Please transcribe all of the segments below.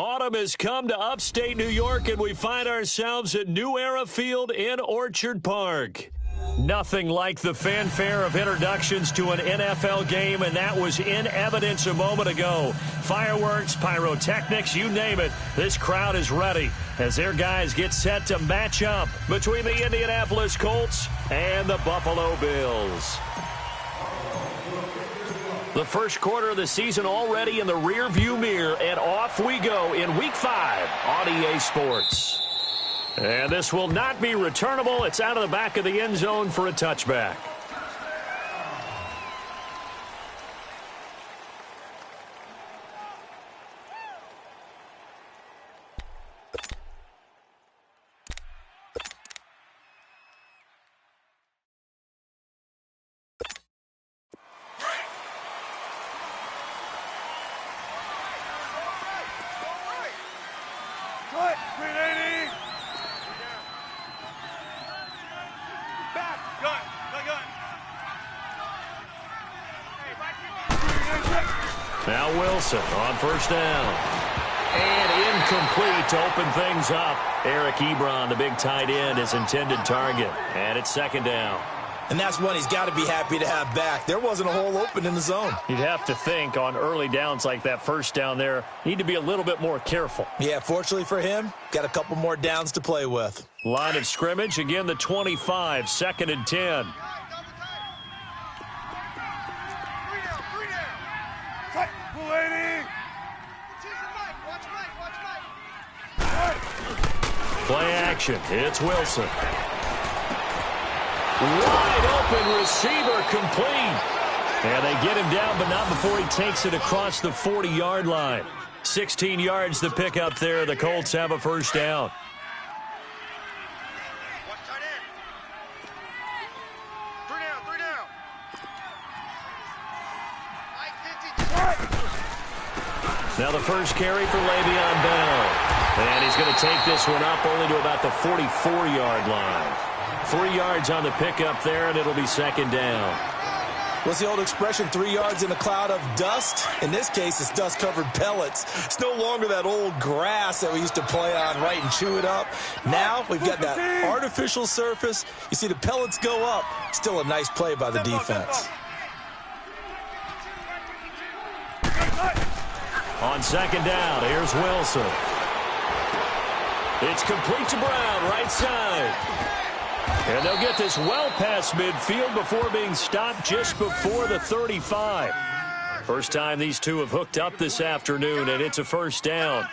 Autumn has come to upstate New York, and we find ourselves at New Era Field in Orchard Park. Nothing like the fanfare of introductions to an NFL game, and that was in evidence a moment ago. Fireworks, pyrotechnics, you name it. This crowd is ready as their guys get set to match up between the Indianapolis Colts and the Buffalo Bills. The first quarter of the season already in the rearview mirror, and off we go in Week 5 on EA Sports. And this will not be returnable. It's out of the back of the end zone for a touchback. Now Wilson on first down. And incomplete to open things up. Eric Ebron, the big tight end, his intended target. And it's second down. And that's one he's got to be happy to have back. There wasn't a hole open in the zone. You'd have to think on early downs like that first down there, need to be a little bit more careful. Yeah, fortunately for him, got a couple more downs to play with. Line of scrimmage, again the 25, 2nd and 10. Play action. It's Wilson. Wide open receiver complete. And they get him down, but not before he takes it across the 40-yard line. 16 yards to pick up there. The Colts have a first down. Now the first carry for Le'Veon Bell. And he's going to take this one up only to about the 44-yard line. 3 yards on the pickup there, and it'll be 2nd down. What's the old expression, 3 yards in a cloud of dust? In this case, it's dust-covered pellets. It's no longer that old grass that we used to play on, right, and chew it up. Now we've got that artificial surface. You see the pellets go up. Still a nice play by the defense. On 2nd down, here's Wilson. It's complete to Brown, right side. And they'll get this well past midfield before being stopped just before the 35. First time these two have hooked up this afternoon, and it's a first down.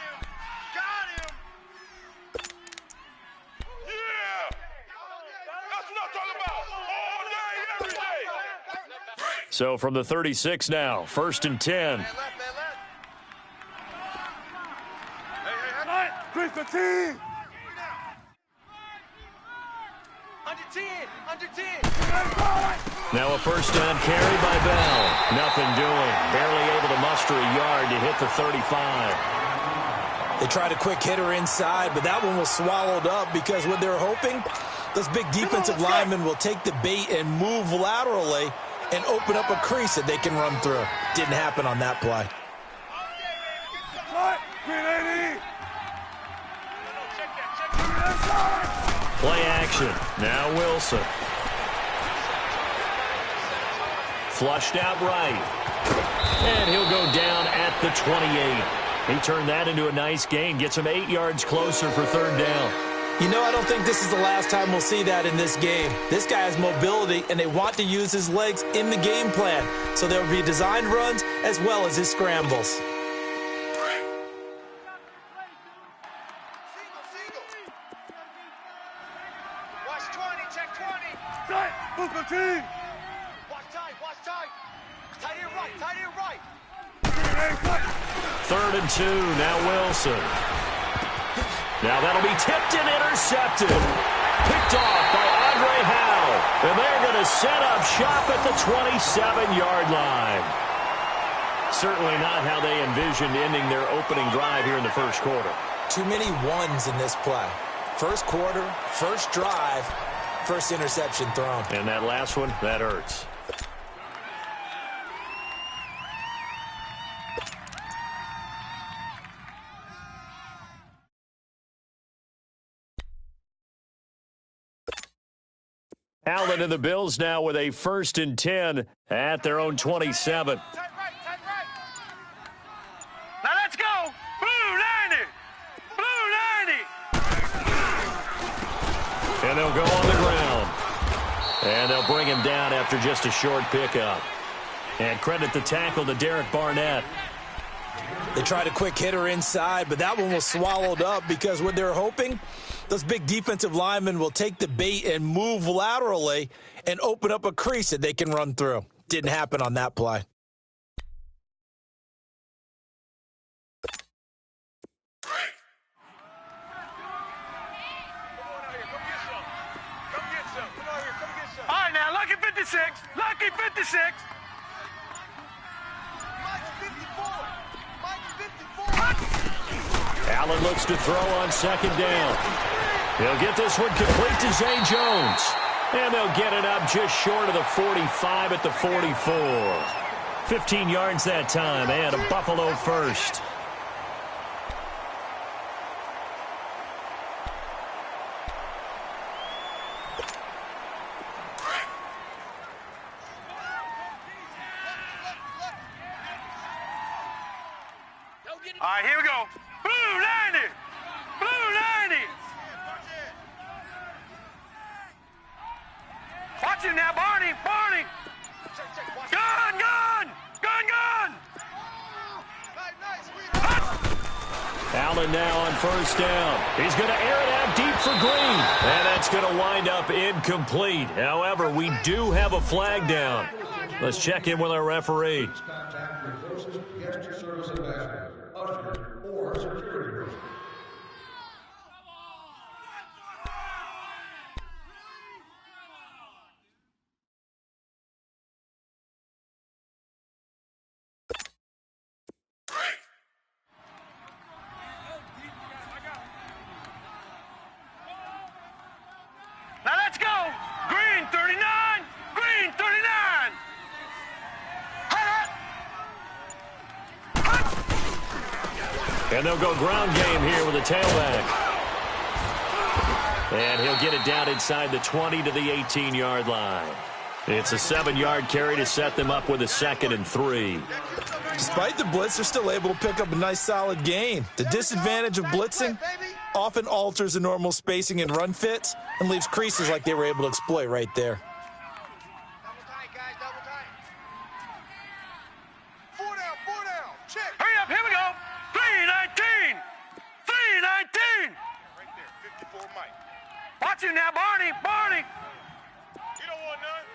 So from the 36 now, 1st and 10. Now a first down carry by Bell. Nothing doing. Barely able to muster a yard to hit the 35. They tried a quick hitter inside, but that one was swallowed up because what they're hoping, those big defensive linemen will take the bait and move laterally and open up a crease that they can run through. Didn't happen on that play. Play action. Now Wilson. Flushed out right. And he'll go down at the 28. He turned that into a nice gain. Gets him 8 yards closer for 3rd down. You know, I don't think this is the last time we'll see that in this game. This guy has mobility, and they want to use his legs in the game plan. So there will be designed runs as well as his scrambles. Third and 2, now Wilson. Now that'll be tipped and intercepted. Picked off by Andre Howe. And they're going to set up shop at the 27-yard line. Certainly not how they envisioned ending their opening drive here in the first quarter. Too many ones in this play. First quarter, first drive, first interception thrown. And that last one, that hurts. Allen and the Bills now with a 1st and 10 at their own 27. Now let's go. Blue 90. Blue 90. And they'll go on the ground. And they'll bring him down after just a short pickup. And credit the tackle to Derek Barnett. They tried a quick hitter inside, but that one was swallowed up because what they're hoping, those big defensive linemen will take the bait and move laterally and open up a crease that they can run through. Didn't happen on that play. All right, now, lucky 56. Lucky 56. Allen looks to throw on 2nd down. He'll get this one complete to Zay Jones. And they'll get it up just short of the 45 at the 44. 15 yards that time, and a Buffalo first. All right, here we go. Blue 90. Blue 90. Watch him now, Barney. Barney. Gun, gun. Gun, gun. Allen now on first down. He's going to air it out deep for Green. And that's going to wind up incomplete. However, we do have a flag down. Let's check in with our referee. Now let's go. Green 39. Green 39. And they'll go ground game here with a tailback. And he'll get it down inside the 20 to the 18-yard line. It's a 7-yard carry to set them up with a 2nd and 3. Despite the blitz, they're still able to pick up a nice, solid gain. The disadvantage of blitzing often alters the normal spacing and run fits and leaves creases like they were able to exploit right there. Double tight, guys, double tight. 4 down, check. Hurry up, here we go. 319. 319. Right there, 54 Mike. Watch him now, Barney, Barney. You don't want none.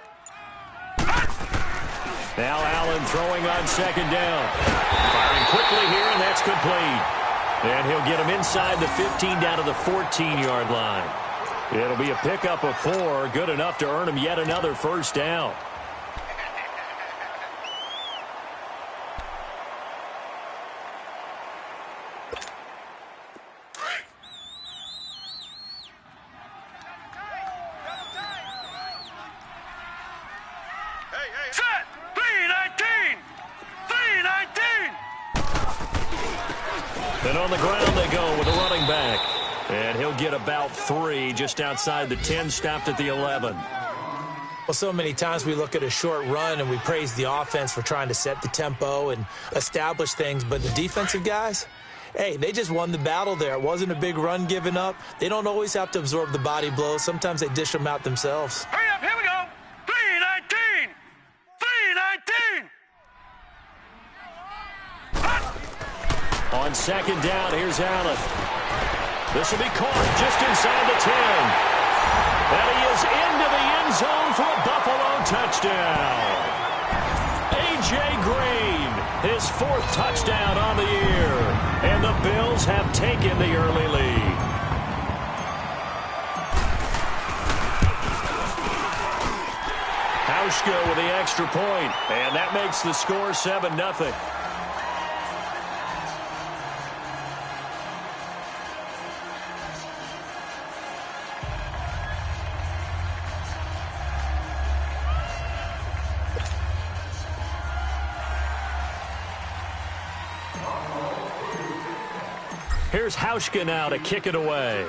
Now Allen throwing on 2nd down. Firing quickly here, and that's complete. And he'll get him inside the 15 down to the 14-yard line. It'll be a pickup of 4, good enough to earn him yet another first down. Set! 319! 319! And on the ground they go with a running back. And he'll get about 3 just outside the 10, stopped at the 11. Well, so many times we look at a short run and we praise the offense for trying to set the tempo and establish things, but the defensive guys, hey, they just won the battle there. It wasn't a big run given up. They don't always have to absorb the body blows. Sometimes they dish them out themselves. Hurry up, here we go! 319! 319! On 2nd down, here's Allen. This will be caught just inside the 10. And he is into the end zone for a Buffalo touchdown. A.J. Green, his 4th touchdown on the year. And the Bills have taken the early lead. Hauschka with the extra point. And that makes the score 7-0. Here's Hauschka now to kick it away.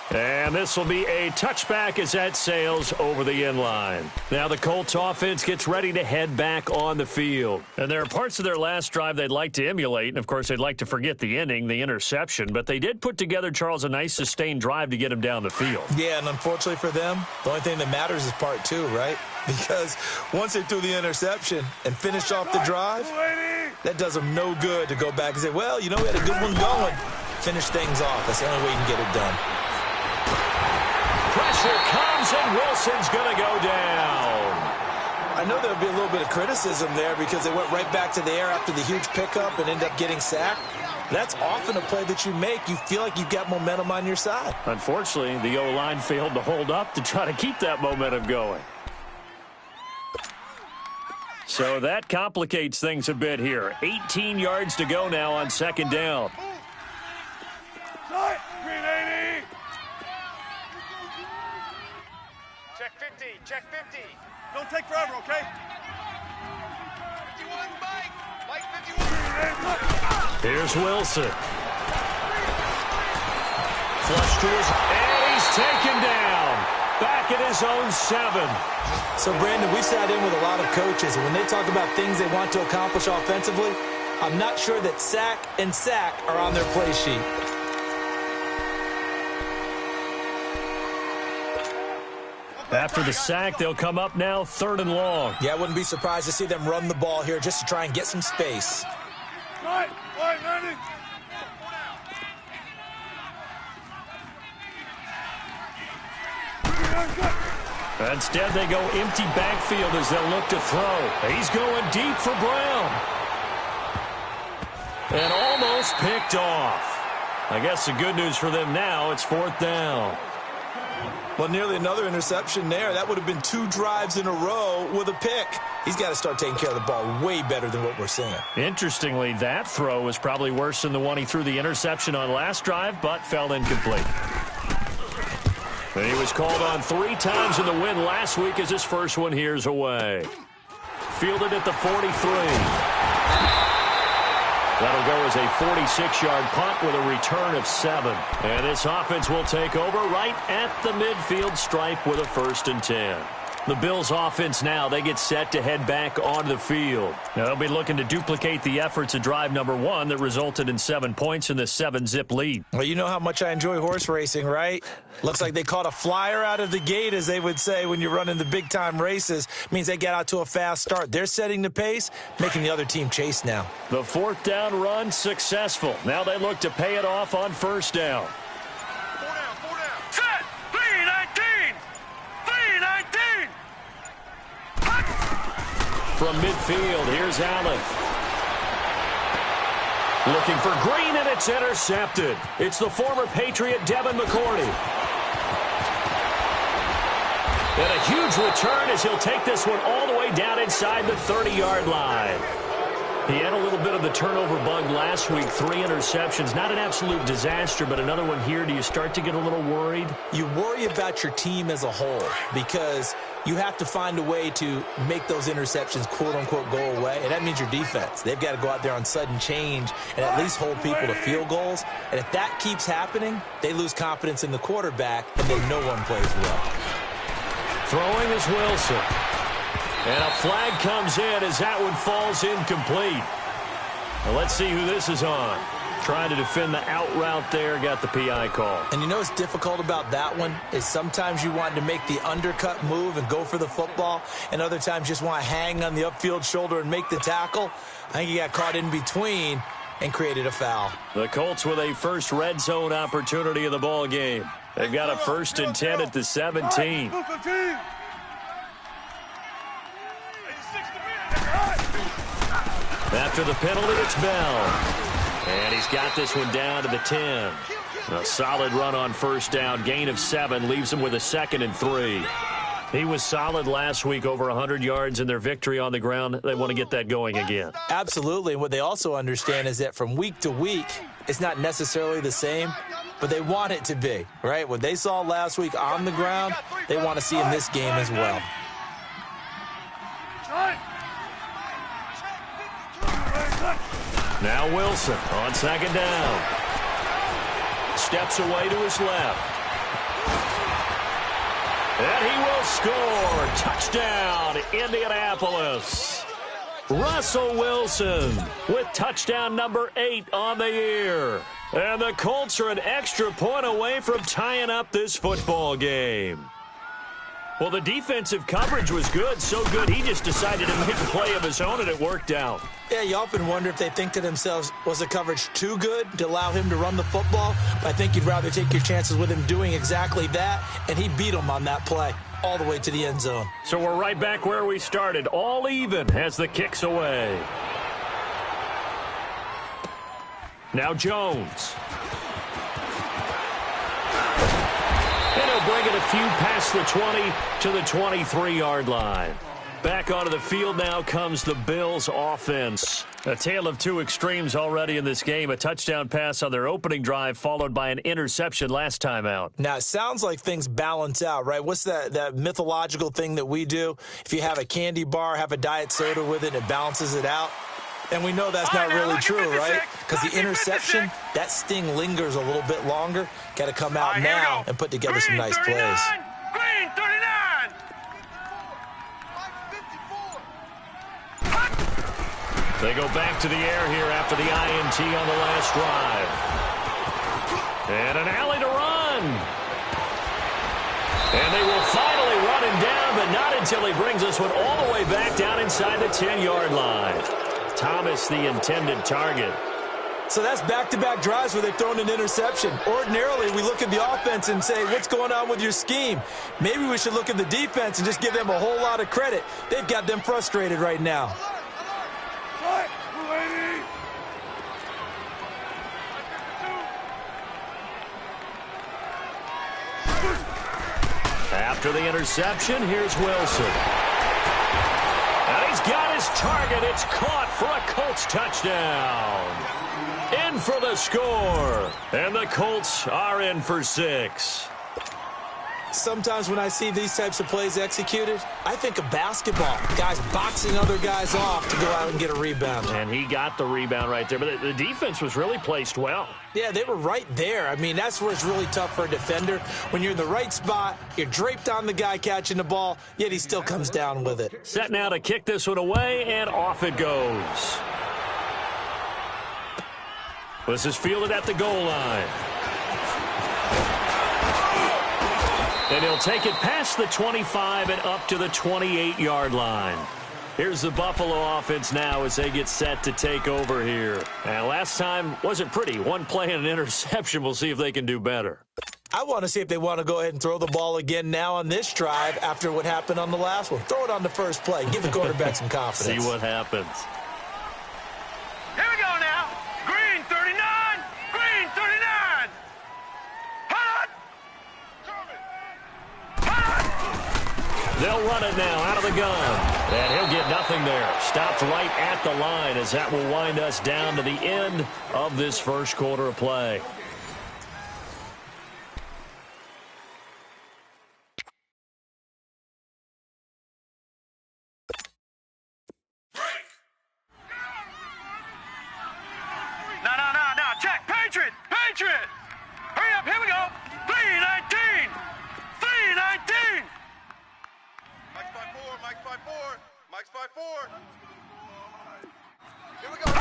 And this will be a touchback as that sails over the end line. Now the Colts offense gets ready to head back on the field. And there are parts of their last drive they'd like to emulate, and of course they'd like to forget the ending, the interception, but they did put together, Charles, a nice sustained drive to get him down the field. Yeah, and unfortunately for them, the only thing that matters is part 2, right? Because once they threw the interception and finished off the drive, that does them no good to go back and say, well, you know, we had a good one going. Finish things off. That's the only way you can get it done. Pressure comes, and Wilson's going to go down. I know there'll be a little bit of criticism there because they went right back to the air after the huge pickup and end up getting sacked. That's often a play that you make. You feel like you've got momentum on your side. Unfortunately, the O-line failed to hold up to try to keep that momentum going. So that complicates things a bit here. 18 yards to go now on 2nd down. Green 80! Check 50, check 50. Don't take forever, okay? 51, Mike. Mike 51. Here's Wilson. Flush to his, and he's taken down. back at his own 7. So, Brandon, we've sat in with a lot of coaches, and when they talk about things they want to accomplish offensively, I'm not sure that sack and sack are on their play sheet. After the sack, they'll come up now 3rd and long. Yeah, I wouldn't be surprised to see them run the ball here just to try and get some space. Right, Manny. Instead, they go empty backfield as they'll look to throw. He's going deep for Brown. And almost picked off. I guess the good news for them now, it's 4th down. Well, nearly another interception there. That would have been 2 drives in a row with a pick. He's got to start taking care of the ball way better than what we're seeing. Interestingly, that throw was probably worse than the one he threw the interception on last drive, but fell incomplete. And he was called on 3 times in the win last week as his first one here's away. Fielded at the 43. That'll go as a 46-yard punt with a return of 7. And this offense will take over right at the midfield stripe with a 1st and 10. The Bills' offense now, they get set to head back onto the field. Now, they'll be looking to duplicate the efforts of drive number 1 that resulted in 7 points in the 7-zip lead. Well, you know how much I enjoy horse racing, right? Looks like they caught a flyer out of the gate, as they would say when you're running the big-time races. Means they get out to a fast start. They're setting the pace, making the other team chase now. The 4th down run successful. Now they look to pay it off on 1st down. 4 down. Set. 3-19. 3-19. From midfield, here's Allen. Looking for Green, and it's intercepted. It's the former Patriot Devin McCourty. And a huge return as he'll take this one all the way down inside the 30-yard line. He had a little bit of the turnover bug last week, 3 interceptions. Not an absolute disaster, but another one here. Do you start to get a little worried? You worry about your team as a whole because you have to find a way to make those interceptions, quote-unquote, go away, and that means your defense. They've got to go out there on sudden change and at least hold people to field goals. And if that keeps happening, they lose confidence in the quarterback, and then no one plays well. Throwing is Wilson. And a flag comes in as that one falls incomplete. Well, let's see who this is on. Trying to defend the out route there, got the PI call. And you know what's difficult about that one is sometimes you want to make the undercut move and go for the football, and other times just want to hang on the upfield shoulder and make the tackle. I think he got caught in between and created a foul. The Colts with a first red zone opportunity of the ball game. They've got a 1st and 10 at the 17. After the penalty, it's Bell. And he's got this one down to the 10. A solid run on 1st down. Gain of 7 leaves him with a 2nd and 3. He was solid last week, over 100 yards in their victory on the ground. They want to get that going again. Absolutely. And what they also understand is that from week to week, it's not necessarily the same, but they want it to be, right? What they saw last week on the ground, they want to see in this game as well. Now Wilson on 2nd down. Steps away to his left. And he will score. Touchdown, Indianapolis. Russell Wilson with touchdown number 8 on the year. And the Colts are an extra point away from tying up this football game. Well, the defensive coverage was good, so good he just decided to make a play of his own, and it worked out. Yeah, you often wonder if they think to themselves, was the coverage too good to allow him to run the football? But I think you'd rather take your chances with him doing exactly that, and he beat him on that play all the way to the end zone. So we're right back where we started, all even as the kick's away. Now Jones. And he'll bring it a few past the 20 to the 23-yard line. Back onto the field now comes the Bills offense. A tale of two extremes already in this game. A touchdown pass on their opening drive followed by an interception last time out. Now, it sounds like things balance out, right? What's that mythological thing that we do? If you have a candy bar, have a diet soda with it, it balances it out. And we know that's not really true, right? Because the interception, that sting lingers a little bit longer. Got to come out now and put together some nice plays. Green They go back to the air here after the INT on the last drive. And an alley to run. And they will finally run him down, but not until he brings this one all the way back down inside the 10-yard line. Thomas, the intended target. So that's back-to-back drives where they've thrown an interception. Ordinarily, we look at the offense and say, what's going on with your scheme? Maybe we should look at the defense and just give them a whole lot of credit. They've got them frustrated right now. After the interception, here's Wilson. And he's got his target. It's caught for a Colts touchdown. In for the score. And the Colts are in for 6. Sometimes when I see these types of plays executed, I think of basketball. Guys boxing other guys off to go out and get a rebound. And he got the rebound right there. But the defense was really placed well. Yeah, they were right there. I mean, that's where it's really tough for a defender. When you're in the right spot, you're draped on the guy catching the ball, yet he still comes down with it. Set now to kick this one away, and off it goes. This is fielded at the goal line. And he'll take it past the 25 and up to the 28-yard line. Here's the Buffalo offense now as they get set to take over here. And last time wasn't pretty. One play and an interception. We'll see if they can do better. I want to see if they want to go ahead and throw the ball again now on this drive after what happened on the last one. Throw it on the first play. Give the quarterback some confidence. See what happens. Here we go now. Green 39. Green 39. Hot. They'll run it now out of the gun. And he'll get nothing there. Stopped right at the line as that will wind us down to the end of this first quarter of play. No. Check. Patriot. Hurry up. Here we go. 319. 319. Mike's 5-4. Mike's 5-4. Mike's 5-4. Here we go.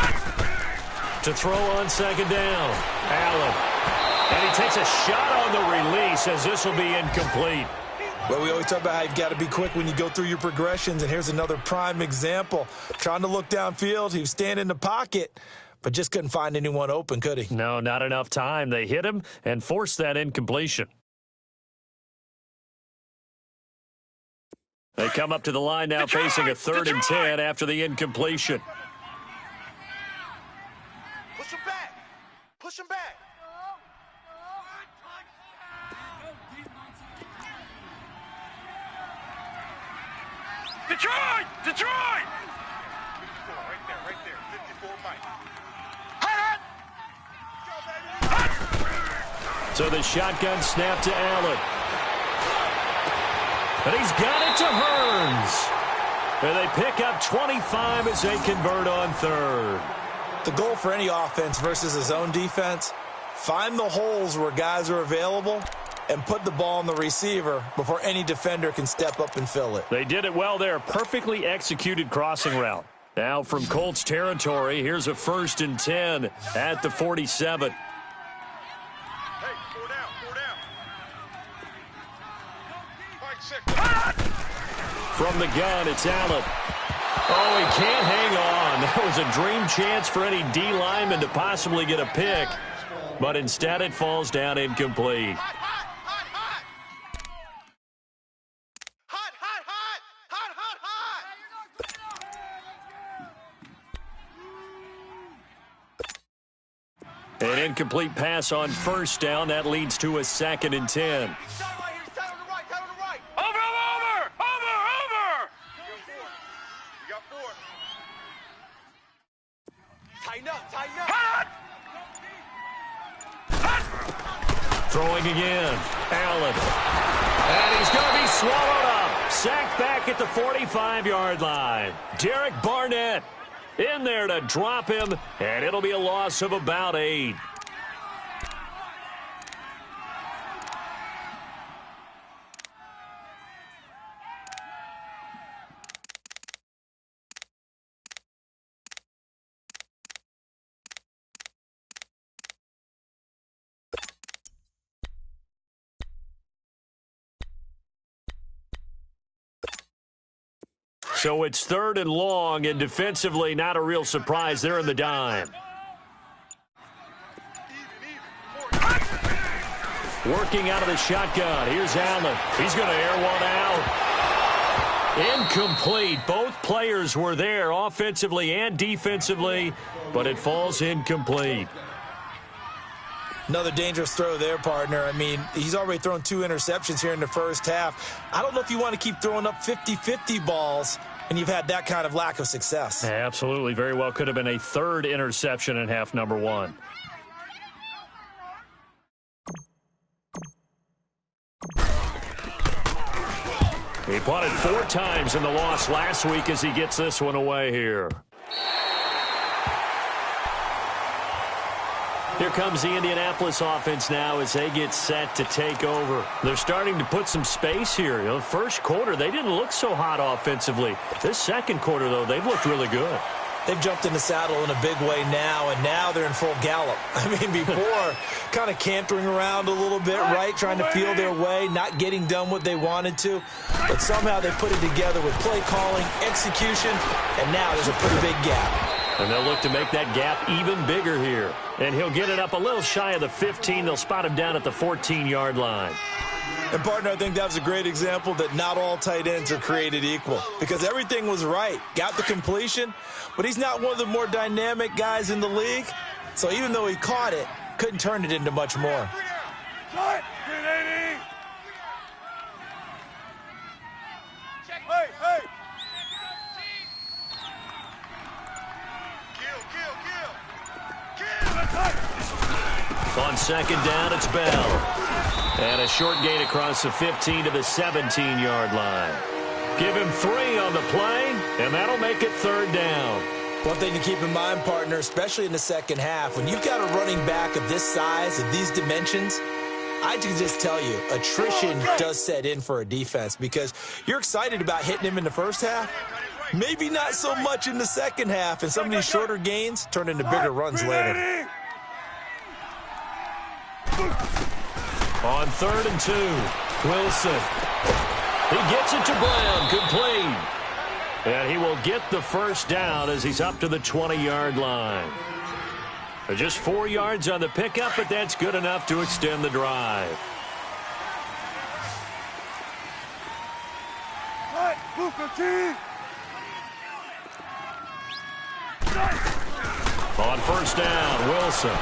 To throw on second down. Allen. And he takes a shot on the release as this will be incomplete. Well, we always talk about how you've got to be quick when you go through your progressions, and here's another prime example. Trying to look downfield, he was standing in the pocket, but just couldn't find anyone open, could he? No, not enough time. They hit him and forced that incompletion. They come up to the line now facing a 3rd and 10 after the incompletion. Push him back. Push him back. Detroit! Right there. 54 Mike. So the shotgun snap to Allen. And he's got it to Hearns. And they pick up 25 as they convert on 3rd. The goal for any offense versus his own defense, find the holes where guys are available and put the ball on the receiver before any defender can step up and fill it. They did it well there. Perfectly executed crossing route. Now from Colts territory, here's a 1st and 10 at the 47. Hey, 4 down. Mike 6. From the gun, it's Allen. Oh, he can't hang on. That was a dream chance for any D lineman to possibly get a pick. But instead it falls down incomplete. An incomplete pass on 1st down. That leads to a 2nd and 10. Over! You got 4. Tighten up. Throwing again. Allen. And he's going to be swallowed up. Sacked back at the 45-yard line. Derek Barnett in there to drop him, and it'll be a loss of about 8. So it's 3rd and long, and defensively not a real surprise. They're in the dime. Working out of the shotgun. Here's Allen. He's going to air one out. Incomplete. Both players were there offensively and defensively, but it falls incomplete. Another dangerous throw there, partner. I mean, he's already thrown 2 interceptions here in the first half. I don't know if you want to keep throwing up 50-50 balls and you've had that kind of lack of success. Absolutely. Very well could have been a 3rd interception in half number 1. He punted 4 times in the loss last week as he gets this one away here. Here comes the Indianapolis offense now as they get set to take over. They're starting to put some space here. The first quarter, they didn't look so hot offensively. This second quarter, though, they've looked really good. They've jumped in the saddle in a big way now, and now they're in full gallop. I mean, before, kind of cantering around a little bit, right, trying to feel their way, not getting done what they wanted to. But somehow they put it together with play calling, execution, and now there's a pretty big gap. And they'll look to make that gap even bigger here. And he'll get it up a little shy of the 15. They'll spot him down at the 14-yard line. And, partner, I think that was a great example that not all tight ends are created equal because everything was right. Got the completion, but he's not one of the more dynamic guys in the league. So even though he caught it, couldn't turn it into much more. On second down, it's Bell. And a short gain across the 15 to the 17-yard line. Give him 3 on the play, and that'll make it 3rd down. One thing to keep in mind, partner, especially in the second half, when you've got a running back of this size, of these dimensions, I can just tell you, attrition does set in for a defense because you're excited about hitting him in the first half. Maybe not so much in the second half, and some of these shorter gains turn into bigger runs later. On 3rd and 2, Wilson. He gets it to Brown, complete. And he will get the first down as he's up to the 20-yard line. Just 4 yards on the pickup, but that's good enough to extend the drive. On first down, Wilson.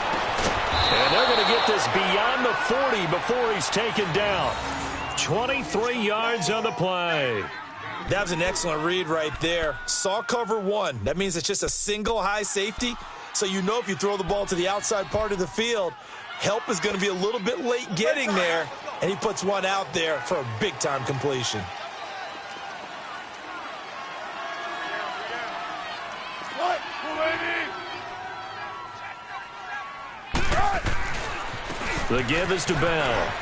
And they're going to get this beyond the 40 before he's taken down. 23 yards on the play. That was an excellent read right there. Saw cover 1. That means it's just a single high safety. So you know if you throw the ball to the outside part of the field, help is going to be a little bit late getting there. And he puts one out there for a big-time completion. The give is to Bell.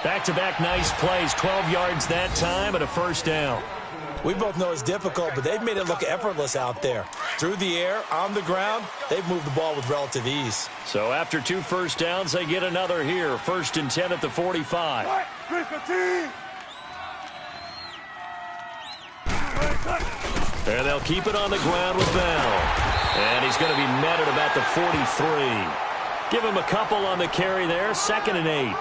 Back-to-back nice plays, 12 yards that time and a first down. We both know it's difficult, but they've made it look effortless out there. Through the air, on the ground, they've moved the ball with relative ease. So after 2 first downs, they get another here. 1st and 10 at the 45. And they'll keep it on the ground with Bell. And he's going to be met at about the 43. Give him a couple on the carry there. 2nd and 8.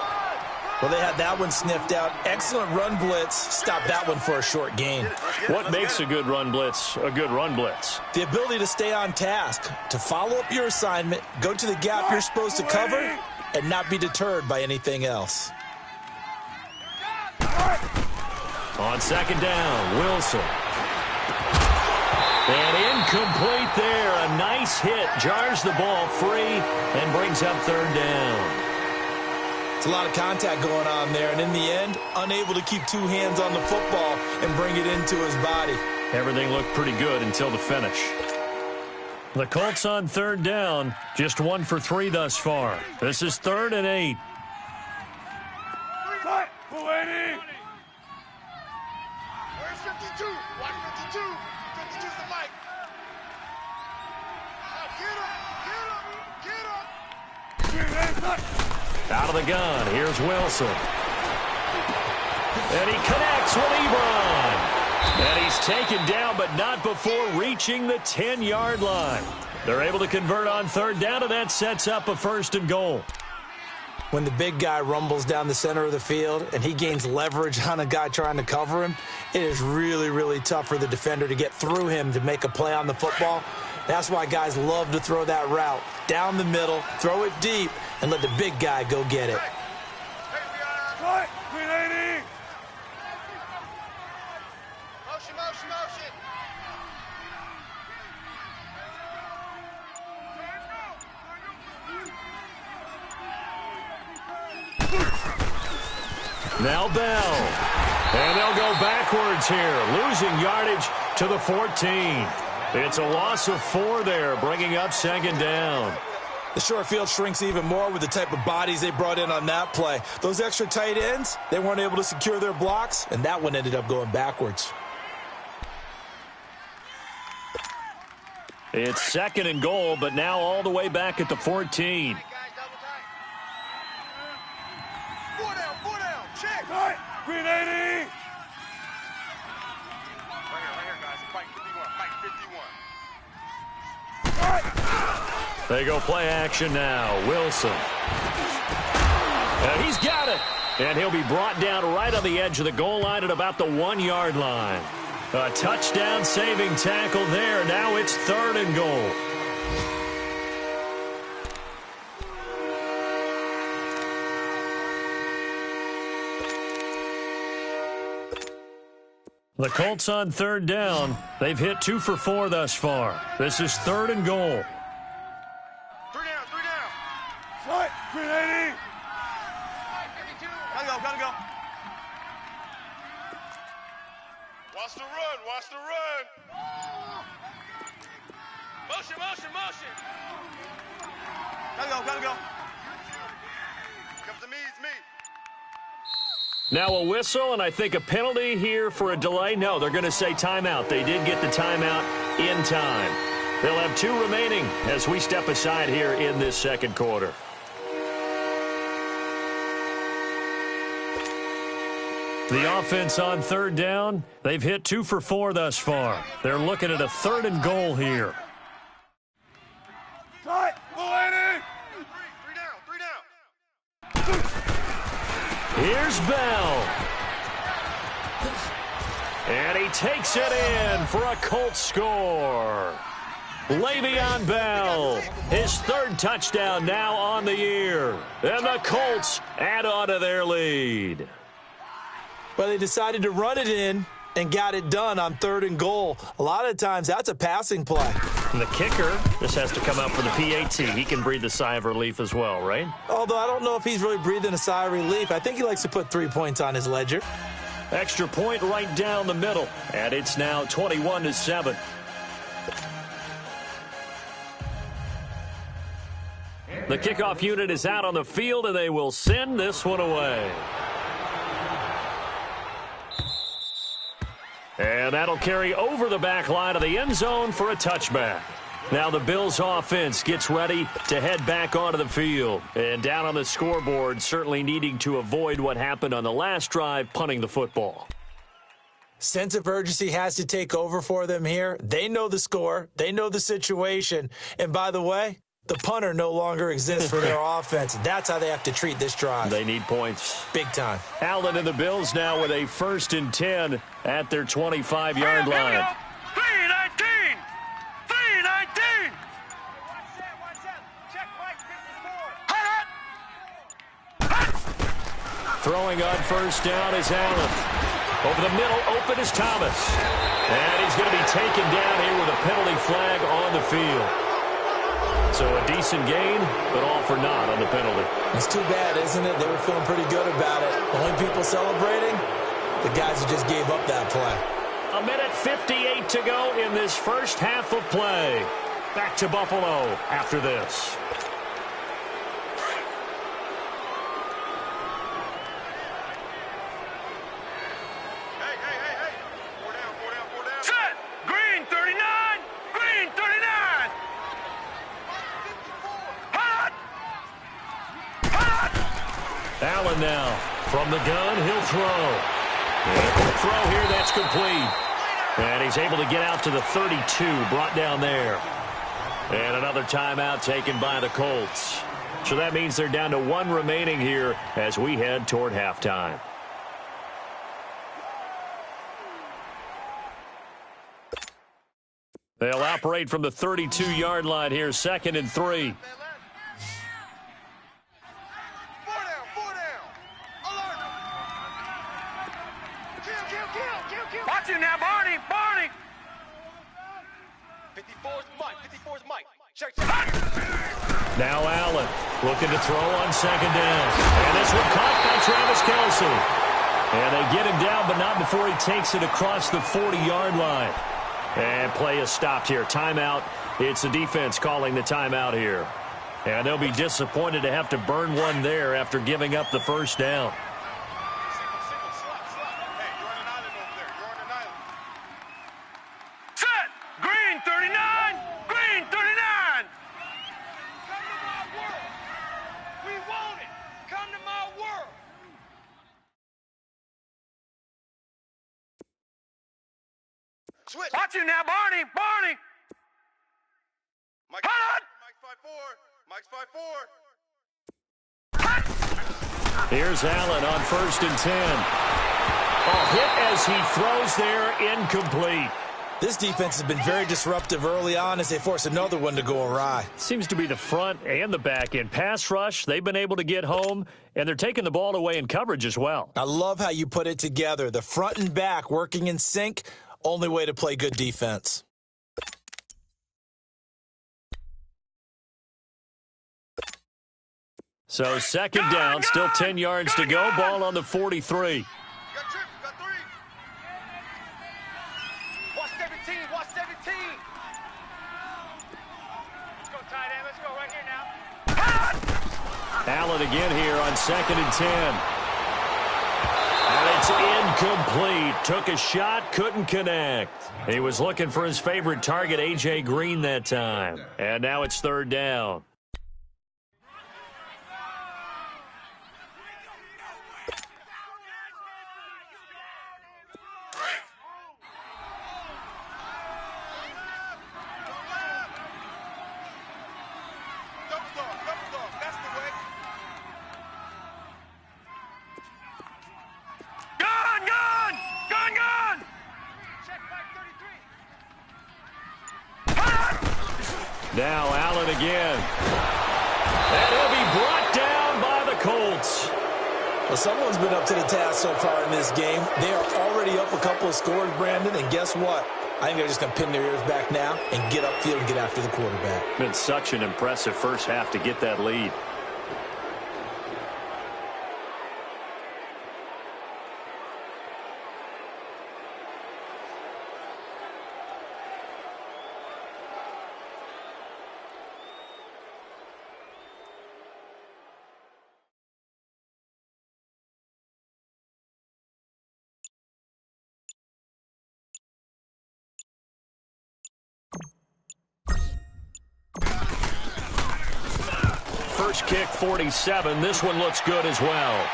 Well, they had that one sniffed out. Excellent run blitz. Stop that one for a short gain. What makes a good run blitz a good run blitz? The ability to stay on task, to follow up your assignment, go to the gap you're supposed to cover, and not be deterred by anything else. On 2nd down, Wilson. And incomplete there. A nice hit. Jars the ball free and brings up 3rd down. It's a lot of contact going on there, and in the end, unable to keep 2 hands on the football and bring it into his body. Everything looked pretty good until the finish. The Colts on 3rd down, just 1 for 3 thus far. This is 3rd and 8. Where's 52? Watch 52. 52's the mic. Get him. Out of the gun, here's Wilson. And he connects with Ebron. And he's taken down, but not before reaching the 10-yard line. They're able to convert on third down, and that sets up a 1st and goal. When the big guy rumbles down the center of the field and he gains leverage on a guy trying to cover him, it is really, really tough for the defender to get through him to make a play on the football. That's why guys love to throw that route down the middle, throw it deep, and let the big guy go get it. Motion, motion, motion. Now Bell. And they'll go backwards here, losing yardage to the 14. It's a loss of 4 there, bringing up 2nd down. The short field shrinks even more with the type of bodies they brought in on that play. Those extra tight ends, they weren't able to secure their blocks, and that one ended up going backwards. It's 2nd and goal, but now all the way back at the 14. Green 80! Right here, guys. Fight 51. They go play action now. Wilson. And he's got it. And he'll be brought down right on the edge of the goal line at about the 1-yard line. A touchdown saving tackle there. Now it's 3rd and goal. The Colts on 3rd down. They've hit 2 for 4 thus far. This is 3rd and goal. 3 down, 3 down. Right, green 80. Gotta go. Watch the run, watch the run. Motion, motion, motion. Gotta go. Comes to me, it's me. Now a whistle, and I think a penalty here for a delay. No, they're going to say timeout. They did get the timeout in time. They'll have 2 remaining as we step aside here in this 2nd quarter. The offense on 3rd down, they've hit 2 for 4 thus far. They're looking at a 3rd and goal here. Tight, 480. 3 down. Here's Bell. And he takes it in for a Colts score. Le'Veon Bell, his 3rd touchdown now on the year. And the Colts add on to their lead. Well, they decided to run it in and got it done on 3rd and goal. A lot of times, that's a passing play. And the kicker just has to come out for the PAT. He can breathe a sigh of relief as well, right? Although I don't know if he's really breathing a sigh of relief. I think he likes to put 3 points on his ledger. Extra point right down the middle. And it's now 21-7. The kickoff unit is out on the field, and they will send this one away. And that'll carry over the back line of the end zone for a touchback. Now the Bills offense gets ready to head back onto the field. And down on the scoreboard, certainly needing to avoid what happened on the last drive, punting the football. Sense of urgency has to take over for them here. They know the score. They know the situation. And by the way, the punter no longer exists for their offense. That's how they have to treat this drive. They need points. Big time. Allen and the Bills now with a 1st and 10 at their 25-yard line. 319! 319! Throwing on 1st down is Allen. Over the middle, open is Thomas. And he's going to be taken down here with a penalty flag on the field. So a decent gain, but all for naught on the penalty. It's too bad, isn't it? They were feeling pretty good about it. The only people celebrating, the guys who just gave up that play. 1:58 to go in this first half of play. Back to Buffalo after this. Hey. 4 down. Set! Green 39! Green 39! Hot! Allen now from the gun, he'll throw. And throw here, that's complete. And he's able to get out to the 32, brought down there. And another timeout taken by the Colts. So that means they're down to one remaining here as we head toward halftime. They'll operate from the 32-yard line here, 2nd and 3. Watch you now, Barney! Barney! 54's Mike. 54's Mike. Check. Now Allen looking to throw on 2nd down. And this one caught by Travis Kelce. And they get him down, but not before he takes it across the 40-yard line. And play is stopped here. Timeout. It's the defense calling the timeout here. And they'll be disappointed to have to burn one there after giving up the first down. Watch you now, Barney! Barney! Mike's 5'4". Here's Allen on 1st and 10. A hit as he throws there, incomplete. This defense has been very disruptive early on as they force another one to go awry. Seems to be the front and the back end. Pass rush, they've been able to get home, and they're taking the ball away in coverage as well. I love how you put it together. The front and back working in sync. Only way to play good defense. So 2nd down, still 10 yards to go. Ball on the 43. Got 3. Watch 17. Watch 17. Let's go, tight end. Let's go right here now. Allen again here on 2nd and 10. And it's incomplete. Took a shot, couldn't connect. He was looking for his favorite target, A.J. Green, that time. And now it's 3rd down. Now Allen again. And he'll be brought down by the Colts. Well, someone's been up to the task so far in this game. They are already up a couple of scores, Brandon, and guess what? I think they're just going to pin their ears back now and get upfield and get after the quarterback. Been such an impressive first half to get that lead. First kick, 47. This one looks good as well.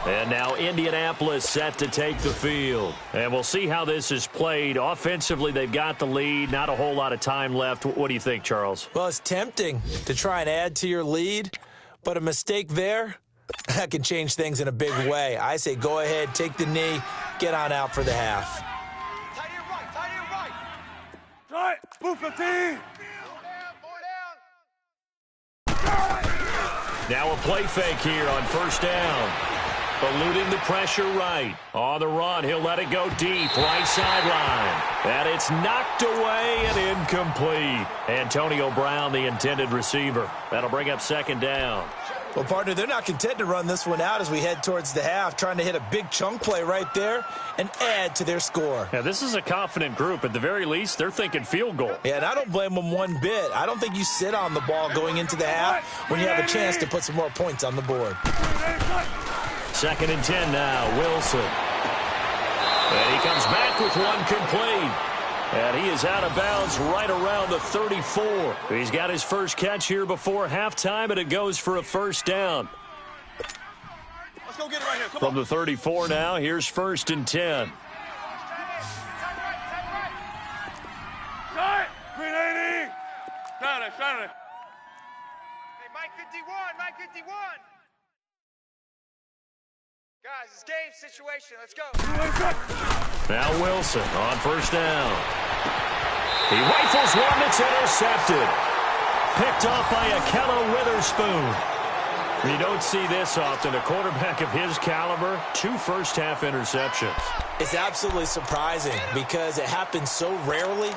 And now Indianapolis set to take the field. And we'll see how this is played. Offensively, they've got the lead. Not a whole lot of time left. What do you think, Charles? Well, it's tempting to try and add to your lead, but a mistake there, that can change things in a big way. I say go ahead, take the knee, get on out for the half. Tight end right. Tight end right. Right. Move 15. Now a play fake here on 1st down. Eluding the pressure right. On the run, he'll let it go deep, right sideline. And it's knocked away and incomplete. Antonio Brown, the intended receiver. That'll bring up 2nd down. Well, partner, they're not content to run this one out as we head towards the half, trying to hit a big chunk play right there and add to their score. Yeah, this is a confident group. At the very least, they're thinking field goal. Yeah, and I don't blame them one bit. I don't think you sit on the ball going into the half when you have a chance to put some more points on the board. 2nd and 10 now, Wilson. And he comes back with one complete. And he is out of bounds right around the 34. He's got his first catch here before halftime, and it goes for a first down. Let's go get it right here. Come From on. the 34 now, here's 1st and 10. Shot it. 380. Shot it. Hey, Mike 51. Mike 51. Guys, it's game situation. Let's go. Now Wilson on first down. He rifles one that's intercepted. Picked off by Akello Witherspoon. You don't see this often. A quarterback of his caliber, 2 first-half interceptions. It's absolutely surprising because it happens so rarely.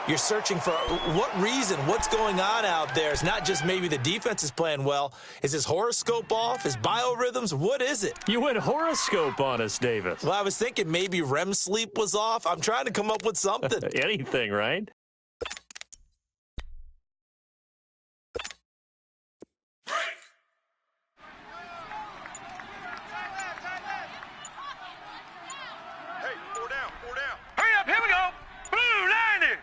You're searching for what reason, what's going on out there. It's not just maybe the defense is playing well. Is his horoscope off? His biorhythms? What is it? You went horoscope on us, Davis. Well, I was thinking maybe REM sleep was off. I'm trying to come up with something. Anything, right? Hey, 4 down. Hurry up, here we go. Blue 90.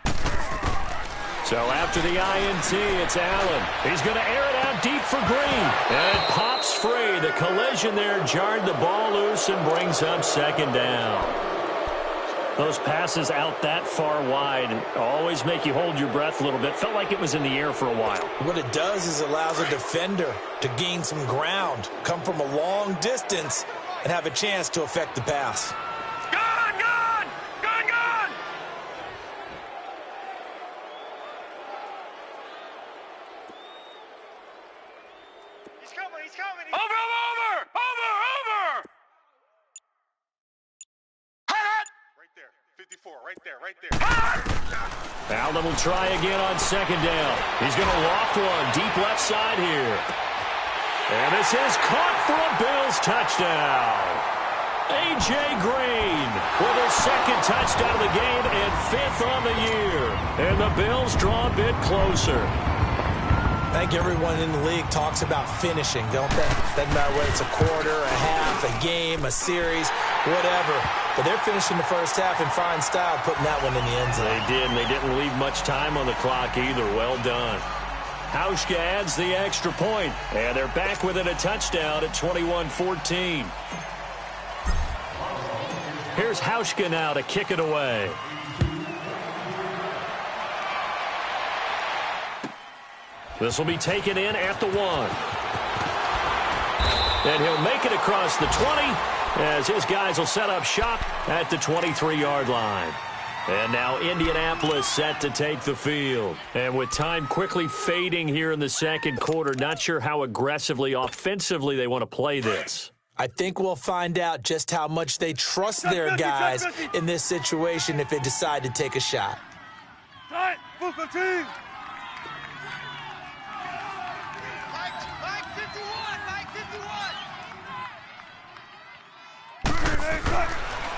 So after the INT, it's Allen. He's going to air it out deep for Green. And it pops free. The collision there jarred the ball loose and brings up 2nd down. Those passes out that far wide always make you hold your breath a little bit. Felt like it was in the air for a while. What it does is allows a defender to gain some ground, come from a long distance, and have a chance to affect the pass. Gone. He's coming. Over. Hot. Right there. 54, right there. Allen will try again on 2nd down. He's going to loft one deep left side here. And this is caught for a Bills touchdown. A.J. Green with his 2nd touchdown of the game and 5th on the year. And the Bills draw a bit closer. I think everyone in the league talks about finishing, don't they? Doesn't matter whether it's a quarter, a half, a game, a series, whatever. But they're finishing the first half in fine style, putting that one in the end zone. They did, and they didn't leave much time on the clock either. Well done. Hauschka adds the extra point, and they're back within a touchdown at 21-14. Here's Hauschka now to kick it away. This will be taken in at the 1. And he'll make it across the 20 as his guys will set up shop at the 23-yard line. And now Indianapolis set to take the field. And with time quickly fading here in the 2nd quarter, not sure how aggressively, offensively they want to play this. I think we'll find out just how much they trust their guys in this situation if they decide to take a shot. Mike 51.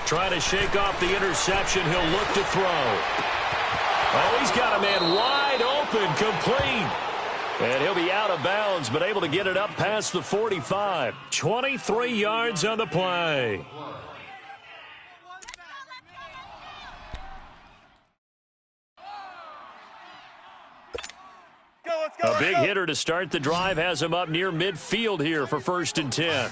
Trying to shake off the interception. He'll look to throw. Oh, he's got a man wide open, complete. And he'll be out of bounds, but able to get it up past the 45. 23 yards on the play. A big hitter to start the drive has him up near midfield here for 1st and 10.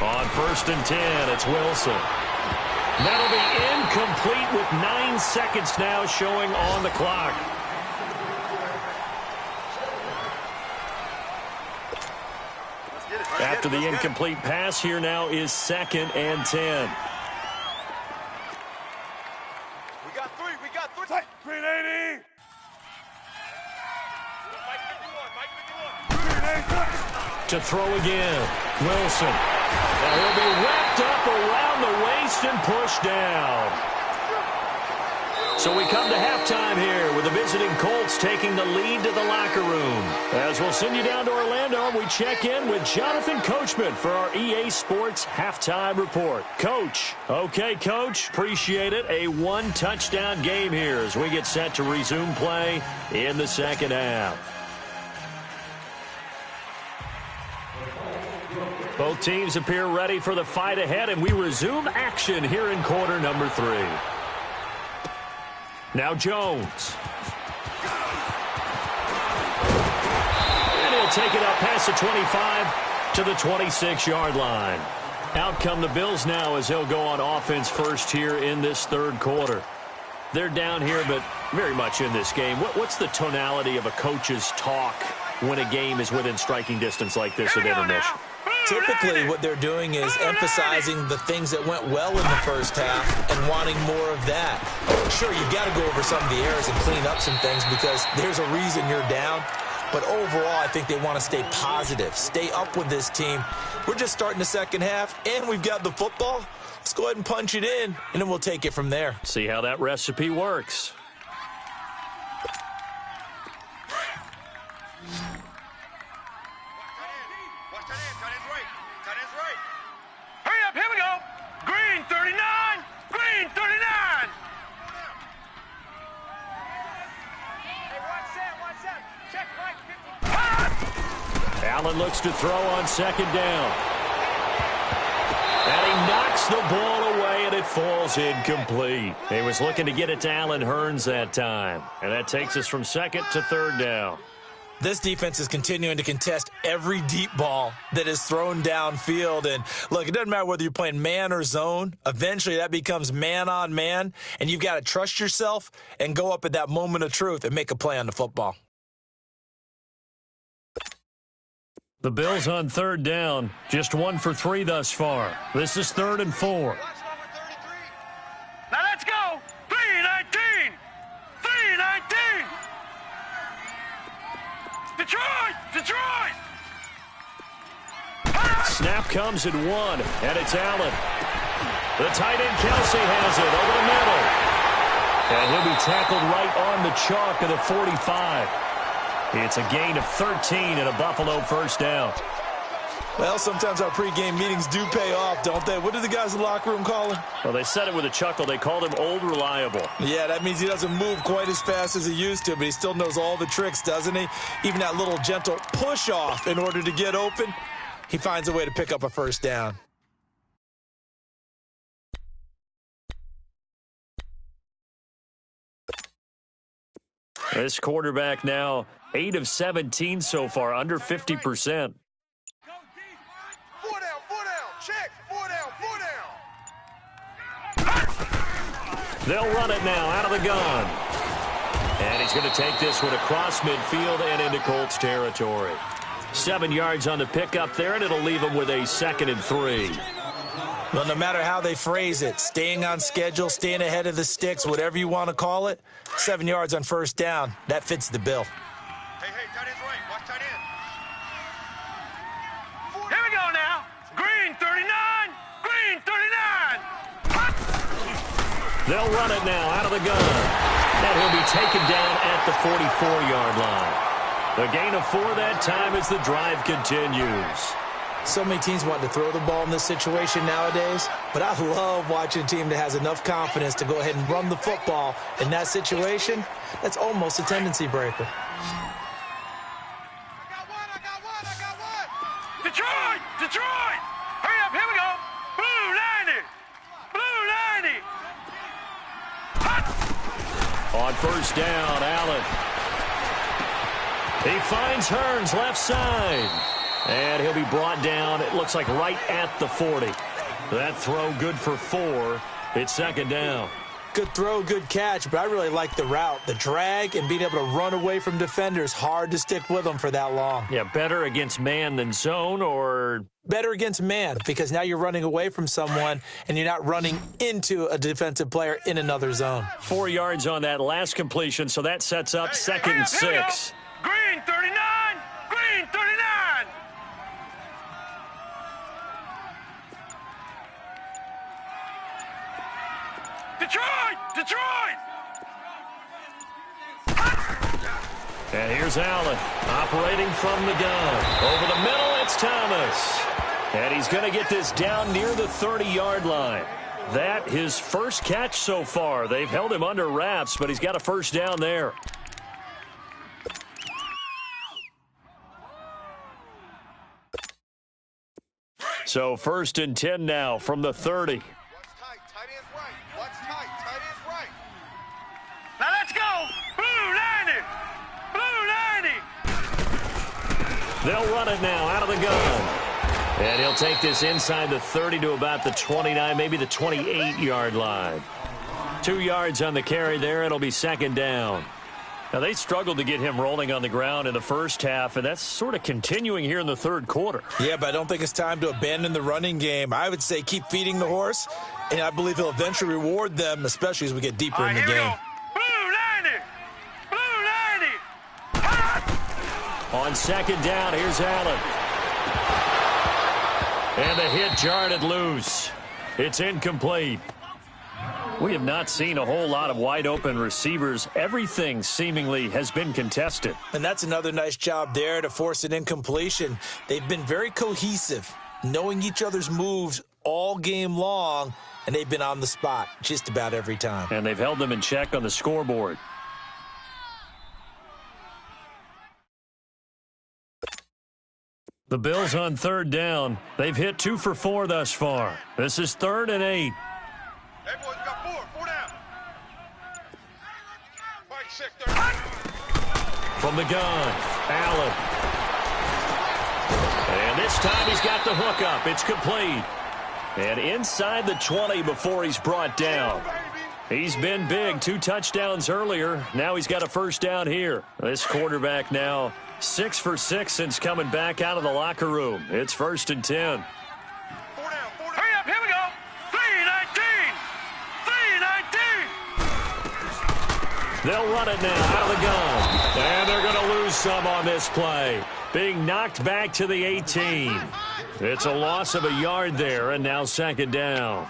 On 1st and 10, it's Wilson. That'll be incomplete with 9 seconds now showing on the clock. After the incomplete pass, here now is 2nd and 10. We got 3. 380. To throw again, Wilson. And he'll be wrapped up around the waist and pushed down. So we come to halftime here with the visiting Colts taking the lead to the locker room. As we'll send you down to Orlando, we check in with Jonathan Coachman for our EA Sports Halftime Report. Coach. Okay, Coach. Appreciate it. A 1-touchdown game here as we get set to resume play in the 2nd half. Both teams appear ready for the fight ahead, and we resume action here in quarter number 3. Now Jones. And he'll take it up past the 25 to the 26-yard line. Out come the Bills now as they'll go on offense first here in this third quarter. They're down here, but very much in this game. What's the tonality of a coach's talk when a game is within striking distance like this at intermission? Typically, what they're doing is emphasizing the things that went well in the first half and wanting more of that. Sure, you've got to go over some of the errors and clean up some things because there's a reason you're down. But overall, I think they want to stay positive, stay up with this team. We're just starting the second half, and we've got the football. Let's go ahead and punch it in, and then we'll take it from there. See how that recipe works. Hurry up, here we go. Green 39, green 39. Hey, watch that. Check right 50. Allen looks to throw on second down. And he knocks the ball away, and it falls incomplete. He was looking to get it to Allen Hurns that time. And that takes us from second to third down. This defense is continuing to contest every deep ball that is thrown downfield. And, look, it doesn't matter whether you're playing man or zone. Eventually, that becomes man on man. And you've got to trust yourself and go up at that moment of truth and make a play on the football. The Bills on third down, just 1 for 3 thus far. This is 3rd and 4. Now let's go. 3-19. 3-19. Detroit. Snap comes at 1, and it's Allen. The tight end Kelsey has it over the middle. And he'll be tackled right on the chalk of the 45. It's a gain of 13 and a Buffalo first down. Well, sometimes our pregame meetings do pay off, don't they? What do the guys in the locker room call him? Well, they said it with a chuckle. They called him Old Reliable. Yeah, that means he doesn't move quite as fast as he used to, but he still knows all the tricks, doesn't he? Even that little gentle push-off in order to get open, he finds a way to pick up a first down. This quarterback now 8 of 17 so far, under 50%. Four down. Check. Four down. They'll run it now out of the gun. And he's going to take this one across midfield and into Colts territory. 7 yards on the pickup there, and it'll leave him with a 2nd and 3. Well, no matter how they phrase it, staying on schedule, staying ahead of the sticks, whatever you want to call it, 7 yards on first down, that fits the bill. Hey, tight end's right. Watch tight end. Here we go now. Green 39. Green 39. They'll run it now out of the gun. And he'll be taken down at the 44-yard line. The gain of 4 that time as the drive continues. So many teams want to throw the ball in this situation nowadays, but I love watching a team that has enough confidence to go ahead and run the football. In that situation, that's almost a tendency breaker. I got one. Detroit. Hurry up, here we go. Blue 90. On first down, Allen. He finds Hurns left side. And he'll be brought down, it looks like right at the 40. That throw good for 4. It's 2nd down. Good throw, good catch, but I really like the route. The drag and being able to run away from defenders, hard to stick with them for that long. Yeah, better against man than zone, or? Better against man, because now you're running away from someone and you're not running into a defensive player in another zone. 4 yards on that last completion, so that sets up 2nd and 6. Green 39. Green 39. Detroit! And here's Allen, operating from the gun. Over the middle, it's Thomas. And he's going to get this down near the 30-yard line. That his first catch so far. They've held him under wraps, but he's got a first down there. So 1st and 10 now from the 30. What's tight? Tight end's right. What's tight? Tight end's right. Now let's go. Blue 90. Blue 90. They'll run it now out of the gun. And he'll take this inside the 30 to about the 29, maybe the 28-yard line. 2 yards on the carry there. It'll be 2nd down. Now, they struggled to get him rolling on the ground in the first half, and that's sort of continuing here in the 3rd quarter. Yeah, but I don't think it's time to abandon the running game. I would say keep feeding the horse, and I believe he'll eventually reward them, especially as we get deeper in the game. Blue 90. Blue 90. On 2nd down, here's Allen. And the hit jarred loose. It's incomplete. We have not seen a whole lot of wide-open receivers. Everything seemingly has been contested. And that's another nice job there to force an incompletion. They've been very cohesive, knowing each other's moves all game long, and they've been on the spot just about every time. And they've held them in check on the scoreboard. The Bills on 3rd down. They've hit 2 for 4 thus far. This is 3rd and 8. Hey, boys, you got 4 down. Fight 6, 30. From the gun, Allen. And this time he's got the hook up. It's complete. And inside the 20 before he's brought down. He's been big. 2 touchdowns earlier. Now he's got a 1st down here. This quarterback now 6 for 6 since coming back out of the locker room. It's 1st and 10. 4 down. Hurry up, here we go. 3-19. 3-19. They'll run it now out of the gun. And they're going to lose some on this play. Being knocked back to the 18. It's a loss of a yard there, and now 2nd down.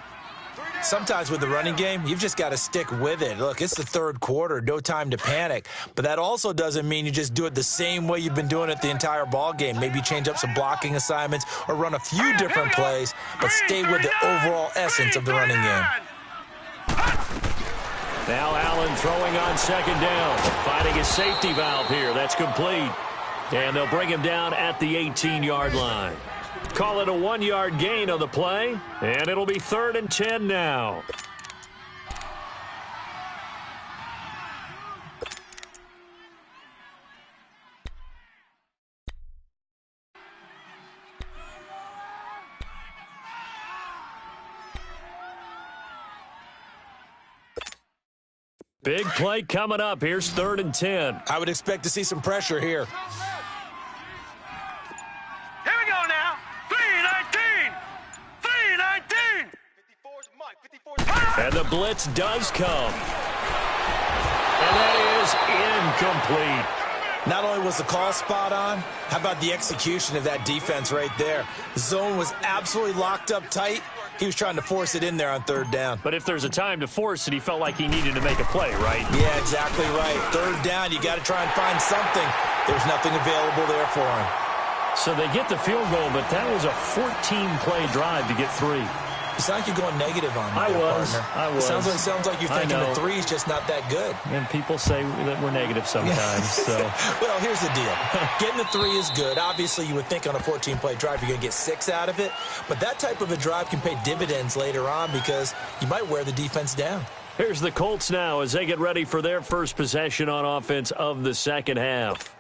Sometimes with the running game, you've just got to stick with it. Look, it's the 3rd quarter, no time to panic. But that also doesn't mean you just do it the same way you've been doing it the entire ball game. Maybe change up some blocking assignments or run a few different plays, but stay with the overall essence of the running game. Now Allen throwing on 2nd down, finding his safety valve here. That's complete. And they'll bring him down at the 18-yard line. Call it a 1-yard gain on the play, and it'll be 3rd and 10 now. Big play coming up. Here's 3rd and 10. I would expect to see some pressure here. And the blitz does come. And that is incomplete. Not only was the call spot on, how about the execution of that defense right there? The zone was absolutely locked up tight. He was trying to force it in there on 3rd down. But if there's a time to force it, he felt like he needed to make a play, right? Yeah, exactly right. 3rd down, you got to try and find something. There's nothing available there for him. So they get the field goal, but that was a 14-play drive to get 3. You sound like you're going negative on me, I was. It sounds like you're thinking the 3 is just not that good. And people say that we're negative sometimes. So, well, here's the deal. Getting the 3 is good. Obviously, you would think on a 14-play drive you're going to get 6 out of it. But that type of a drive can pay dividends later on because you might wear the defense down. Here's the Colts now as they get ready for their first possession on offense of the 2nd half.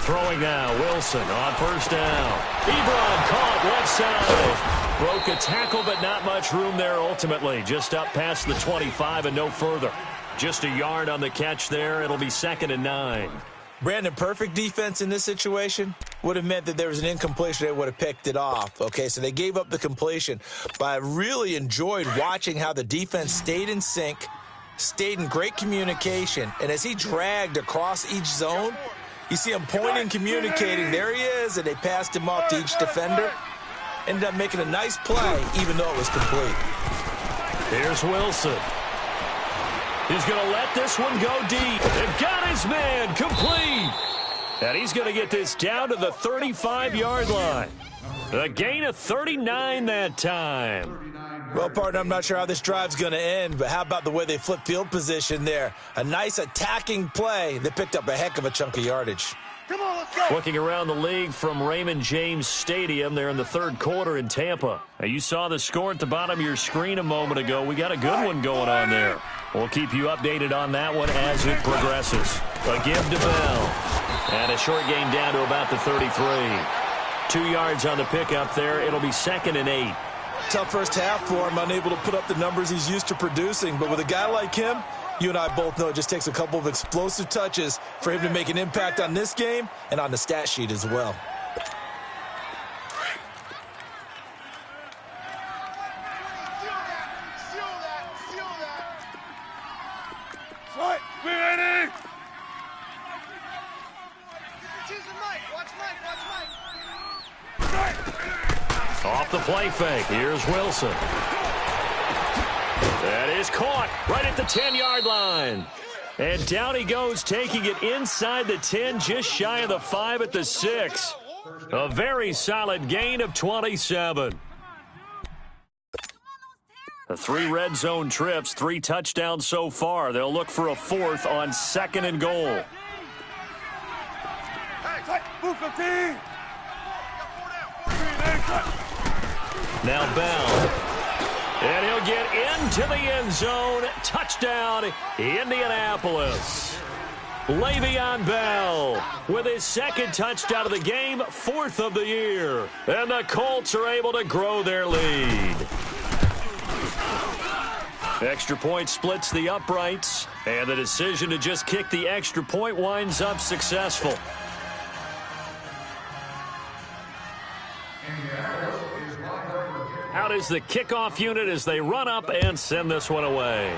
Throwing now, Wilson on 1st down. Ebron caught left side. Broke a tackle, but not much room there ultimately. Just up past the 25 and no further. Just a yard on the catch there. It'll be 2nd and 9. Brandon, perfect defense in this situation would have meant that there was an incompletion. They would have picked it off. Okay, so they gave up the completion. But I really enjoyed watching how the defense stayed in sync, stayed in great communication. And as he dragged across each zone, you see him pointing, communicating. There he is, and they passed him off to each defender. Ended up making a nice play, even though it was complete. Here's Wilson. He's going to let this one go deep. They've got his man complete. And he's going to get this down to the 35-yard line. A gain of 39 that time. Well, partner, I'm not sure how this drive's going to end, but how about the way they flip field position there? A nice attacking play that picked up a heck of a chunk of yardage. Come on, let's go. Looking around the league from Raymond James Stadium, they're in the third quarter in Tampa. Now, you saw the score at the bottom of your screen a moment ago. We got a good one going on there. We'll keep you updated on that one as it progresses. A give to Bell. And a short gain down to about the 33. 2 yards on the pickup there. It'll be 2nd and 8. Tough first half for him, unable to put up the numbers he's used to producing. But with a guy like him, you and I both know it just takes a couple of explosive touches for him to make an impact on this game and on the stat sheet as well. Be ready. Off the play fake. Here's Wilson. That is caught right at the 10-yard line. And down he goes, taking it inside the 10, just shy of the 5 at the 6. A very solid gain of 27. The 3 red zone trips, 3 touchdowns so far. They'll look for a 4th on 2nd and goal. Move 15. Now Bell. And he'll get into the end zone. Touchdown, Indianapolis. Le'Veon Bell with his 2nd touchdown of the game, 4th of the year. And the Colts are able to grow their lead. Extra point splits the uprights, and the decision to just kick the extra point winds up successful. Out is the kickoff unit as they run up and send this one away.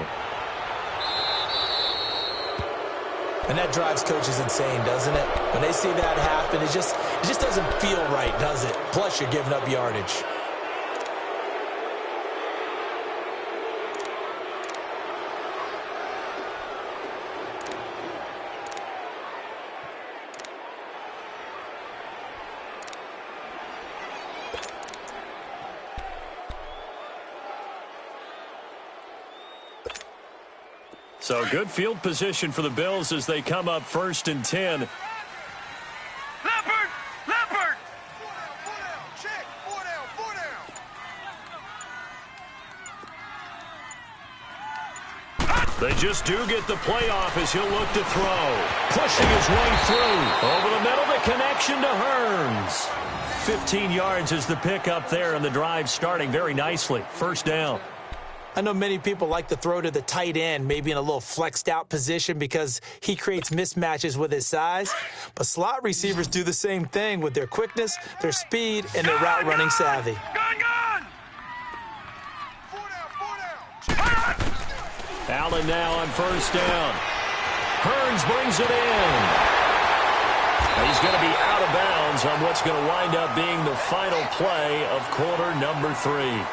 And that drives coaches insane, doesn't it? When they see that happen, it just doesn't feel right, does it? Plus, you're giving up yardage. So good field position for the Bills as they come up 1st and 10. Leopard! Leopard! 4 down, check, 4 down. They just do get the playoff as he'll look to throw. Pushing his way through. Over the middle, the connection to Hearns. 15 yards is the pickup there, and the drive starting very nicely. 1st down. I know many people like to throw to the tight end, maybe in a little flexed out position because he creates mismatches with his size. But slot receivers do the same thing with their quickness, their speed, and their route running savvy. Gun! 4 down. Allen now on 1st down. Hearns brings it in. He's going to be out of bounds on what's going to wind up being the final play of quarter number 3.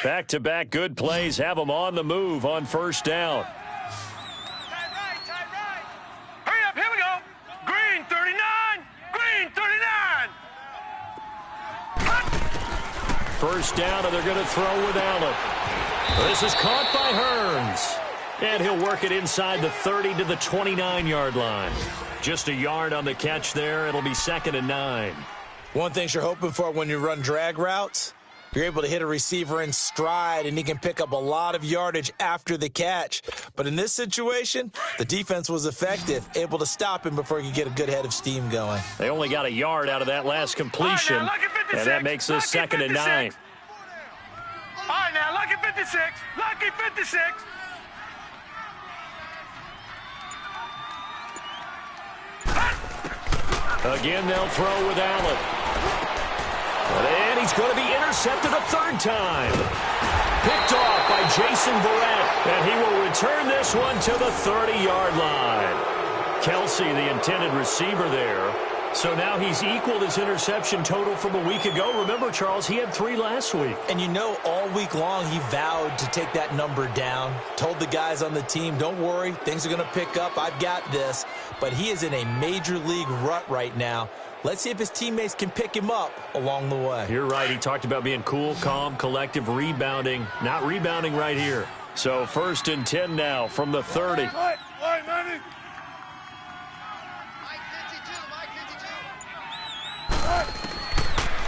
Back-to-back good plays have them on the move on 1st down. Tight right. Hurry up, here we go. Green 39. Green 39. 1st down, and they're going to throw with Allen. This is caught by Hearns. And he'll work it inside the 30 to the 29-yard line. Just a yard on the catch there. It'll be 2nd and 9. One thing you're hoping for when you run drag routes, you're able to hit a receiver in stride, and he can pick up a lot of yardage after the catch. But in this situation, the defense was effective, able to stop him before he could get a good head of steam going. They only got a yard out of that last completion, and that makes this 2nd and 9. All right, now, lucky 56. Lucky 56. Again, they'll throw with Allen. And he's going to be intercepted a 3rd time. Picked off by Jason Verrett, and he will return this one to the 30-yard line. Kelsey, the intended receiver there, So now he's equaled his interception total from a week ago. Remember, Charles, he had 3 last week. And you know, all week long he vowed to take that number down. Told the guys on the team, don't worry, things are going to pick up. I've got this. But he is in a major league rut right now. Let's see if his teammates can pick him up along the way. You're right. He talked about being cool, calm, collective, rebounding. Not rebounding right here. So 1st and 10 now from the 30.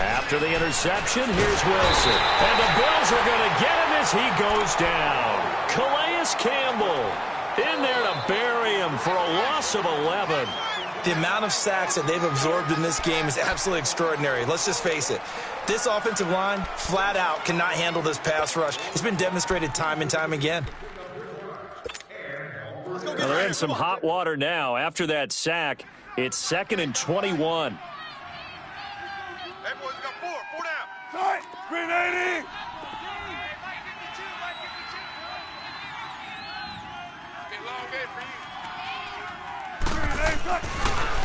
After the interception, here's Wilson. And the Bills are going to get him as he goes down. Calais Campbell in there to bury him for a loss of 11. The amount of sacks that they've absorbed in this game is absolutely extraordinary. Let's just face it. This offensive line, flat out, cannot handle this pass rush. It's been demonstrated time and time again. Well, they're in some hot water now. After that sack, it's 2nd and 21. Hey, boys, we got 4 down. Sorry, green 80. Long day for you.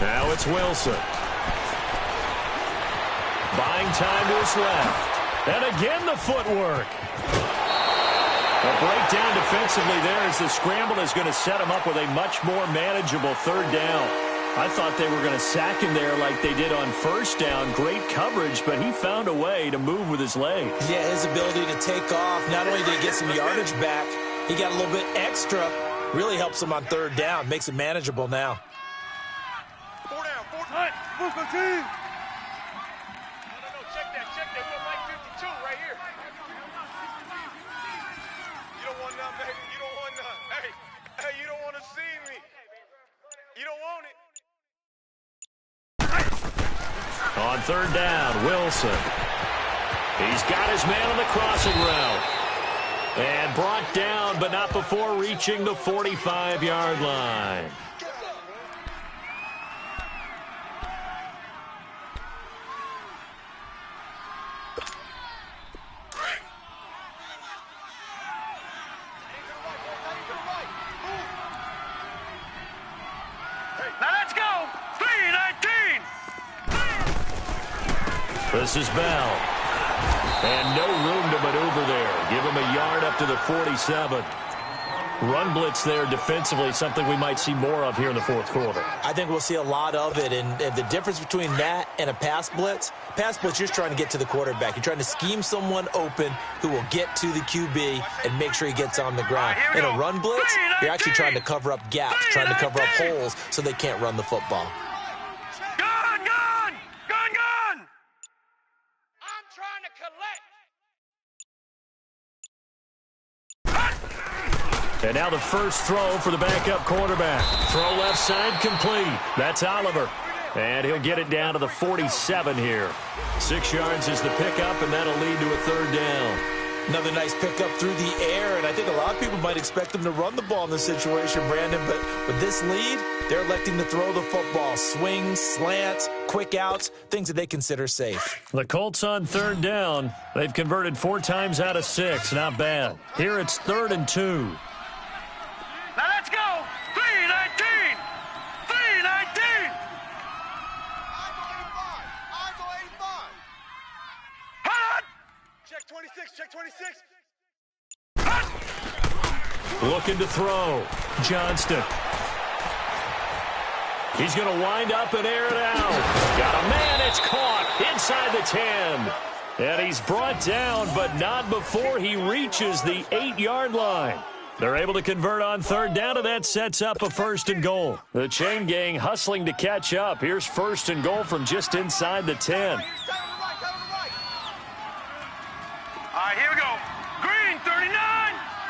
Now it's Wilson. Buying time to his left. And again the footwork. A breakdown defensively there as the scramble is going to set him up with a much more manageable 3rd down. I thought they were going to sack him there like they did on 1st down. Great coverage, but he found a way to move with his legs. Yeah, his ability to take off, not only did he get some yardage back, he got a little bit extra. Really helps him on 3rd down, makes it manageable now. 4 down, 4 down. Move the team. No, check that. We got Mike 52 right here. You don't want none, baby. You don't want none. Hey, you don't want to see me. You don't want it. On 3rd down, Wilson. He's got his man on the crossing route. And brought down, but not before reaching the 45-yard line. Now let's go. 3-19. This is Bell. And no room to maneuver there. Give him a yard up to the 47. Run blitz there defensively, something we might see more of here in the 4th quarter. I think we'll see a lot of it, and the difference between that and a pass blitz, you're just trying to get to the quarterback. You're trying to scheme someone open who will get to the QB and make sure he gets on the ground. In a run blitz, you're actually trying to cover up gaps, trying to cover up holes so they can't run the football. Gun! I'm trying to collect. And now the first throw for the backup quarterback. Throw left side complete. That's Oliver. And he'll get it down to the 47 here. 6 yards is the pickup, and that'll lead to a 3rd down. Another nice pickup through the air, and I think a lot of people might expect them to run the ball in this situation, Brandon, but with this lead, they're electing to throw the football. Swings, slants, quick outs, things that they consider safe. The Colts on 3rd down. They've converted 4 times out of 6. Not bad. Here it's 3rd and 2. Now let's go. 3-19. 3-19. IML 85. Hot. Check 26. Check 26. Hot. Looking to throw. Johnston. He's going to wind up and air it out. Got a man. It's caught inside the 10. And he's brought down, but not before he reaches the 8-yard line. They're able to convert on 3rd down, and that sets up a 1st and goal. The chain gang hustling to catch up. Here's 1st and goal from just inside the 10. All right, here we go. Green 39.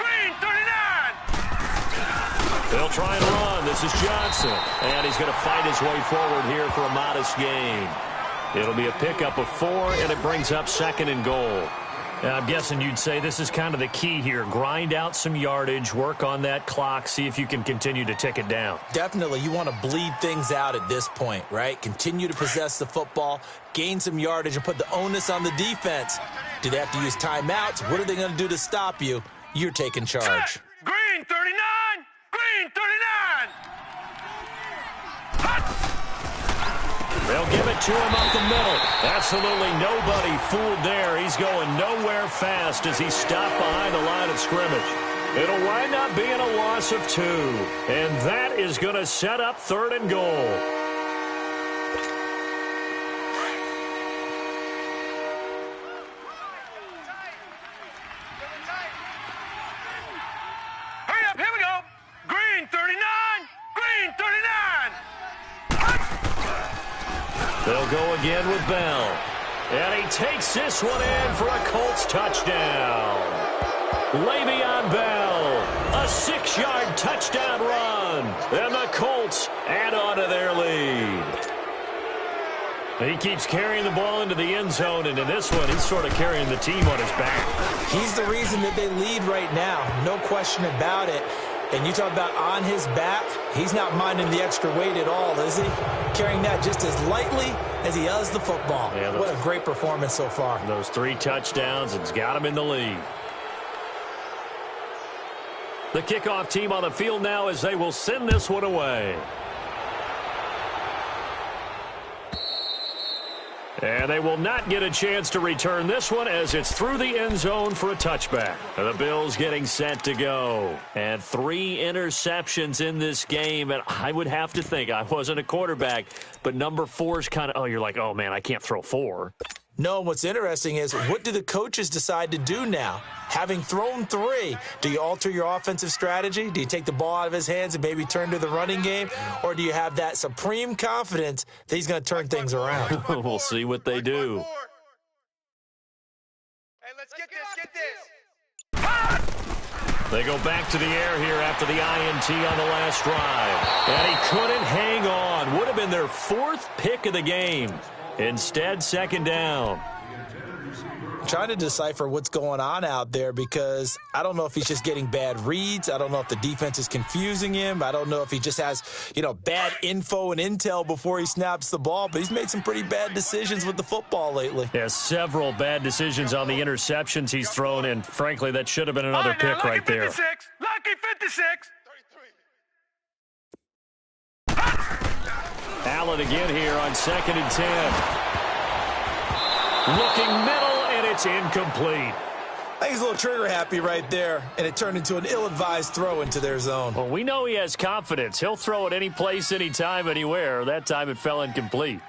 Green 39. They'll try and run. This is Johnson. And he's going to fight his way forward here for a modest gain. It'll be a pickup of 4, and it brings up 2nd and goal. And I'm guessing you'd say this is kind of the key here. Grind out some yardage, work on that clock, see if you can continue to tick it down. Definitely. You want to bleed things out at this point, right? Continue to possess the football, gain some yardage, and put the onus on the defense. Do they have to use timeouts? What are they going to do to stop you? You're taking charge. Green 39. Green 39. Hot. They'll give it to him up the middle. Absolutely nobody fooled there. He's going nowhere fast as he stopped behind the line of scrimmage. It'll wind up being a loss of 2. And that is going to set up 3rd and goal. Hurry up, here we go. Green 39, green 39. They'll go again with Bell. And he takes this one in for a Colts touchdown. Le'Veon Bell, a 6-yard touchdown run. And the Colts add on to their lead. He keeps carrying the ball into the end zone, and in this one, he's sort of carrying the team on his back. He's the reason that they lead right now. No question about it. And you talk about on his back, he's not minding the extra weight at all, is he? Carrying that just as lightly as he does the football. Yeah, what a great performance so far. Those 3 touchdowns, it's got him in the lead. The kickoff team on the field now as they will send this one away. And they will not get a chance to return this one as it's through the end zone for a touchback. The Bills getting set to go. And 3 interceptions in this game. And I would have to think, I wasn't a quarterback, but number 4 is kind of, oh, you're like, oh, man, I can't throw 4. No, what's interesting is what do the coaches decide to do now? Having thrown 3, do you alter your offensive strategy? Do you take the ball out of his hands and maybe turn to the running game? Or do you have that supreme confidence that he's going to turn things around? We'll see what they do. Hey, let's get this, They go back to the air here after the INT on the last drive. And he couldn't hang on. Would have been their 4th pick of the game. Instead, 2nd down. I'm trying to decipher what's going on out there because I don't know if he's just getting bad reads. I don't know if the defense is confusing him. I don't know if he just has, bad info and intel before he snaps the ball. But he's made some pretty bad decisions with the football lately. Yeah, several bad decisions on the interceptions he's thrown, and frankly, that should have been another pick right there. Lucky 56. Allen again here on 2nd and 10. Looking middle, and it's incomplete. I think he's a little trigger happy right there, and it turned into an ill-advised throw into their zone. Well, we know he has confidence. He'll throw it any place, anytime, anywhere. That time it fell incomplete.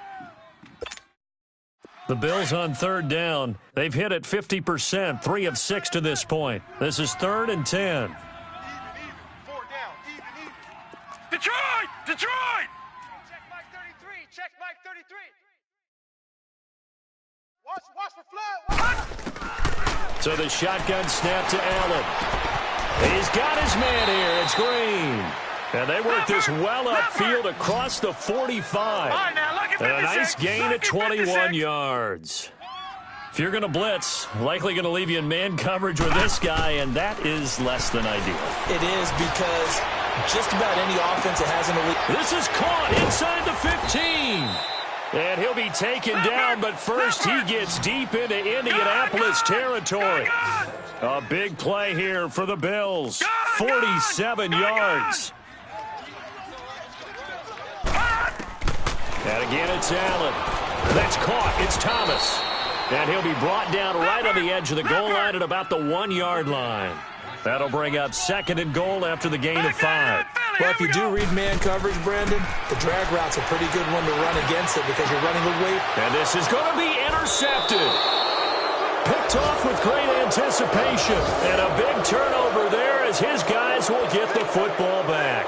The Bills on 3rd down. They've hit it 50%, 3 of 6 to this point. This is 3rd and 10. Detroit! Check Mike 33. Watch for flood. So the shotgun snap to Allen. He's got his man here. It's Green. And they work this well upfield across the 45. And a nice gain at 21 yards. If you're going to blitz, likely going to leave you in man coverage with this guy, and that is less than ideal. It is because just about any offense that has an elite. This is caught inside the 15. And he'll be taken down, but first he gets deep into Indianapolis territory. A big play here for the Bills. 47 yards. And again, it's Allen. That's caught. It's Thomas. And he'll be brought down right on the edge of the goal line at about the 1-yard line. That'll bring up 2nd and goal after the gain of 5. Well, if you do read man coverage, Brandon, the drag route's a pretty good one to run against it because you're running away. And this is going to be intercepted. Picked off with great anticipation. And a big turnover there as his guys will get the football back.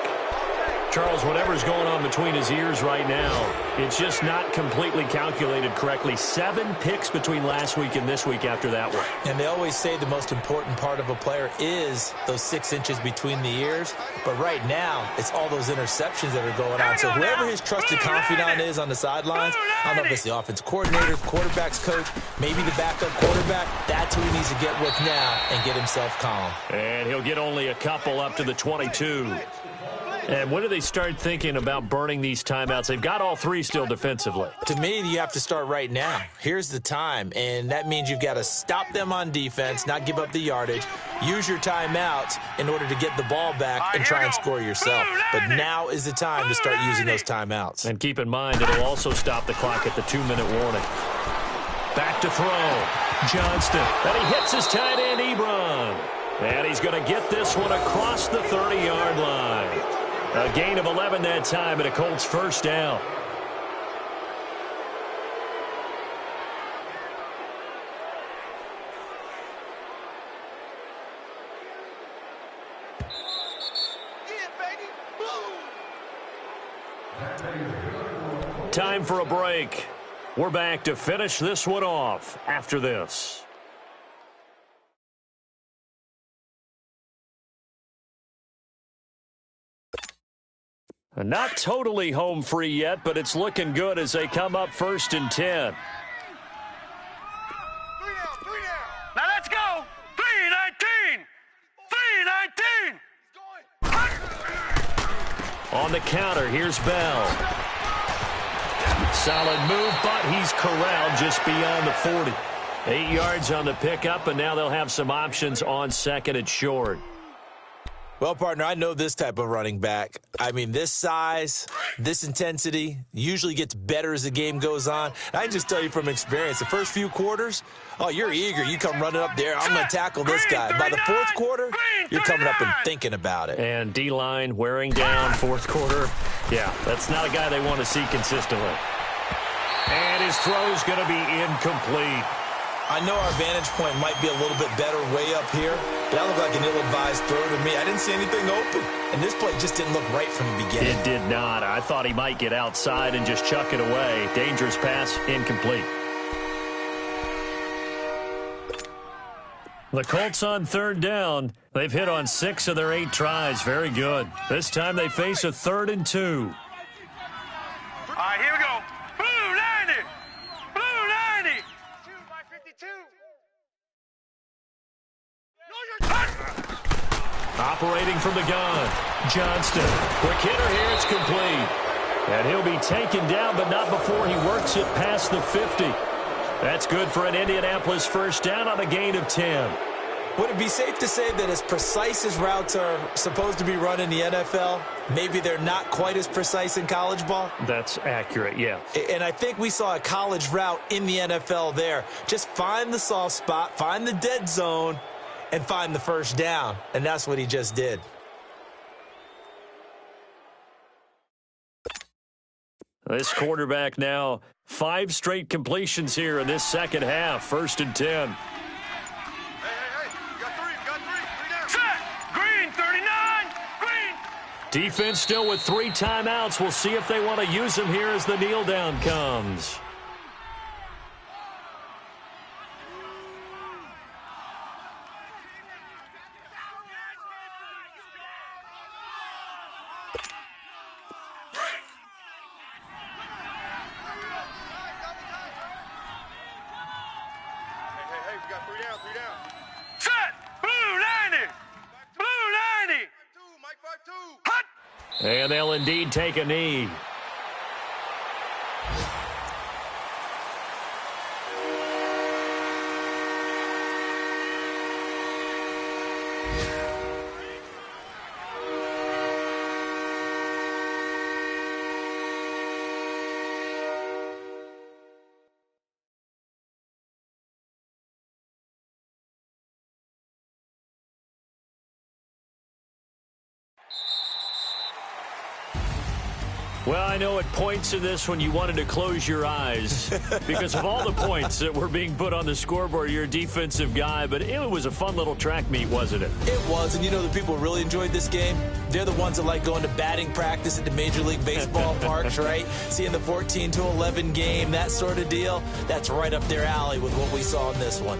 Charles, whatever's going on between his ears right now, it's just not completely calculated correctly. 7 picks between last week and this week after that one. And they always say the most important part of a player is those 6 inches between the ears. But right now, it's all those interceptions that are going on. So whoever his trusted confidant is on the sidelines, I don't know if it's the offensive coordinator, quarterback's coach, maybe the backup quarterback, that's who he needs to get with now and get himself calm. And he'll get only a couple up to the 22. And when do they start thinking about burning these timeouts? They've got all three still defensively. To me, you have to start right now. Here's the time, and that means you've got to stop them on defense, not give up the yardage, use your timeouts in order to get the ball back and try and score yourself. But now is the time to start using those timeouts. And keep in mind, it'll also stop the clock at the 2-minute warning. Back to throw. Johnston. And he hits his tight end, Ebron. And he's going to get this one across the 30-yard line. A gain of 11 that time, and a Colts first down. Time for a break. We're back to finish this one off after this. Not totally home free yet, but it's looking good as they come up 1st and 10. 3 down. Now let's go. 3-19. 3-19. On the counter, here's Bell. Solid move, but he's corralled just beyond the 40. 8 yards on the pickup, and now they'll have some options on 2nd and short. Well, partner, I know this type of running back. I mean, this size, this intensity usually gets better as the game goes on. And I can just tell you from experience, the first few quarters, oh, you're eager. You come running up there, I'm going to tackle this guy. By the 4th quarter, you're coming up and thinking about it. And D-line wearing down 4th quarter. Yeah, that's not a guy they want to see consistently. And his throw's going to be incomplete. I know our vantage point might be a little bit better way up here, but that looked like an ill-advised throw to me. I didn't see anything open, and this play just didn't look right from the beginning. It did not. I thought he might get outside and just chuck it away. Dangerous pass, incomplete. The Colts on 3rd down. They've hit on 6 of their 8 tries. Very good. This time they face a 3rd and 2. All right, here we go. Blue 90. Blue 90. Operating from the gun. Johnston. Quick hitter here. It's complete. And he'll be taken down, but not before he works it past the 50. That's good for an Indianapolis first down on a gain of 10. Would it be safe to say that as precise as routes are supposed to be run in the NFL, maybe they're not quite as precise in college ball? That's accurate, yeah. And I think we saw a college route in the NFL there. Just find the soft spot, find the dead zone, and find the first down. And that's what he just did. This quarterback now 5 straight completions here in this second half. 1st and 10. Defense still with 3 timeouts. We'll see if they want to use them here as the kneel down comes. Hey, we got 3 down, 3 down. Set! Blue 90! Blue 90! Mike 5-2. Hut! And they'll indeed take a knee. Well, I know at points in this when you wanted to close your eyes because of all the points that were being put on the scoreboard. You're a defensive guy, but it was a fun little track meet, wasn't it? It was, and you know the people who really enjoyed this game? They're the ones that like going to batting practice at the Major League Baseball parks, right? Seeing the 14-11 game, that sort of deal. That's right up their alley with what we saw in this one.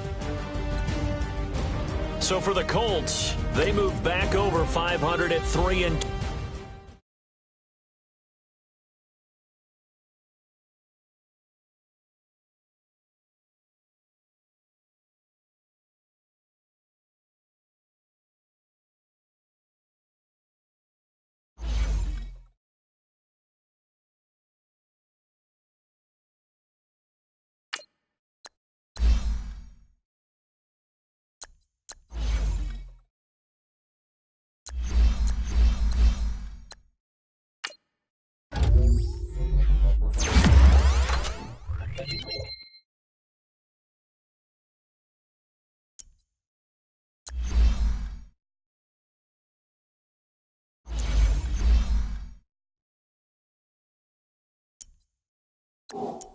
So for the Colts, they move back over 500 at 3-2. Go.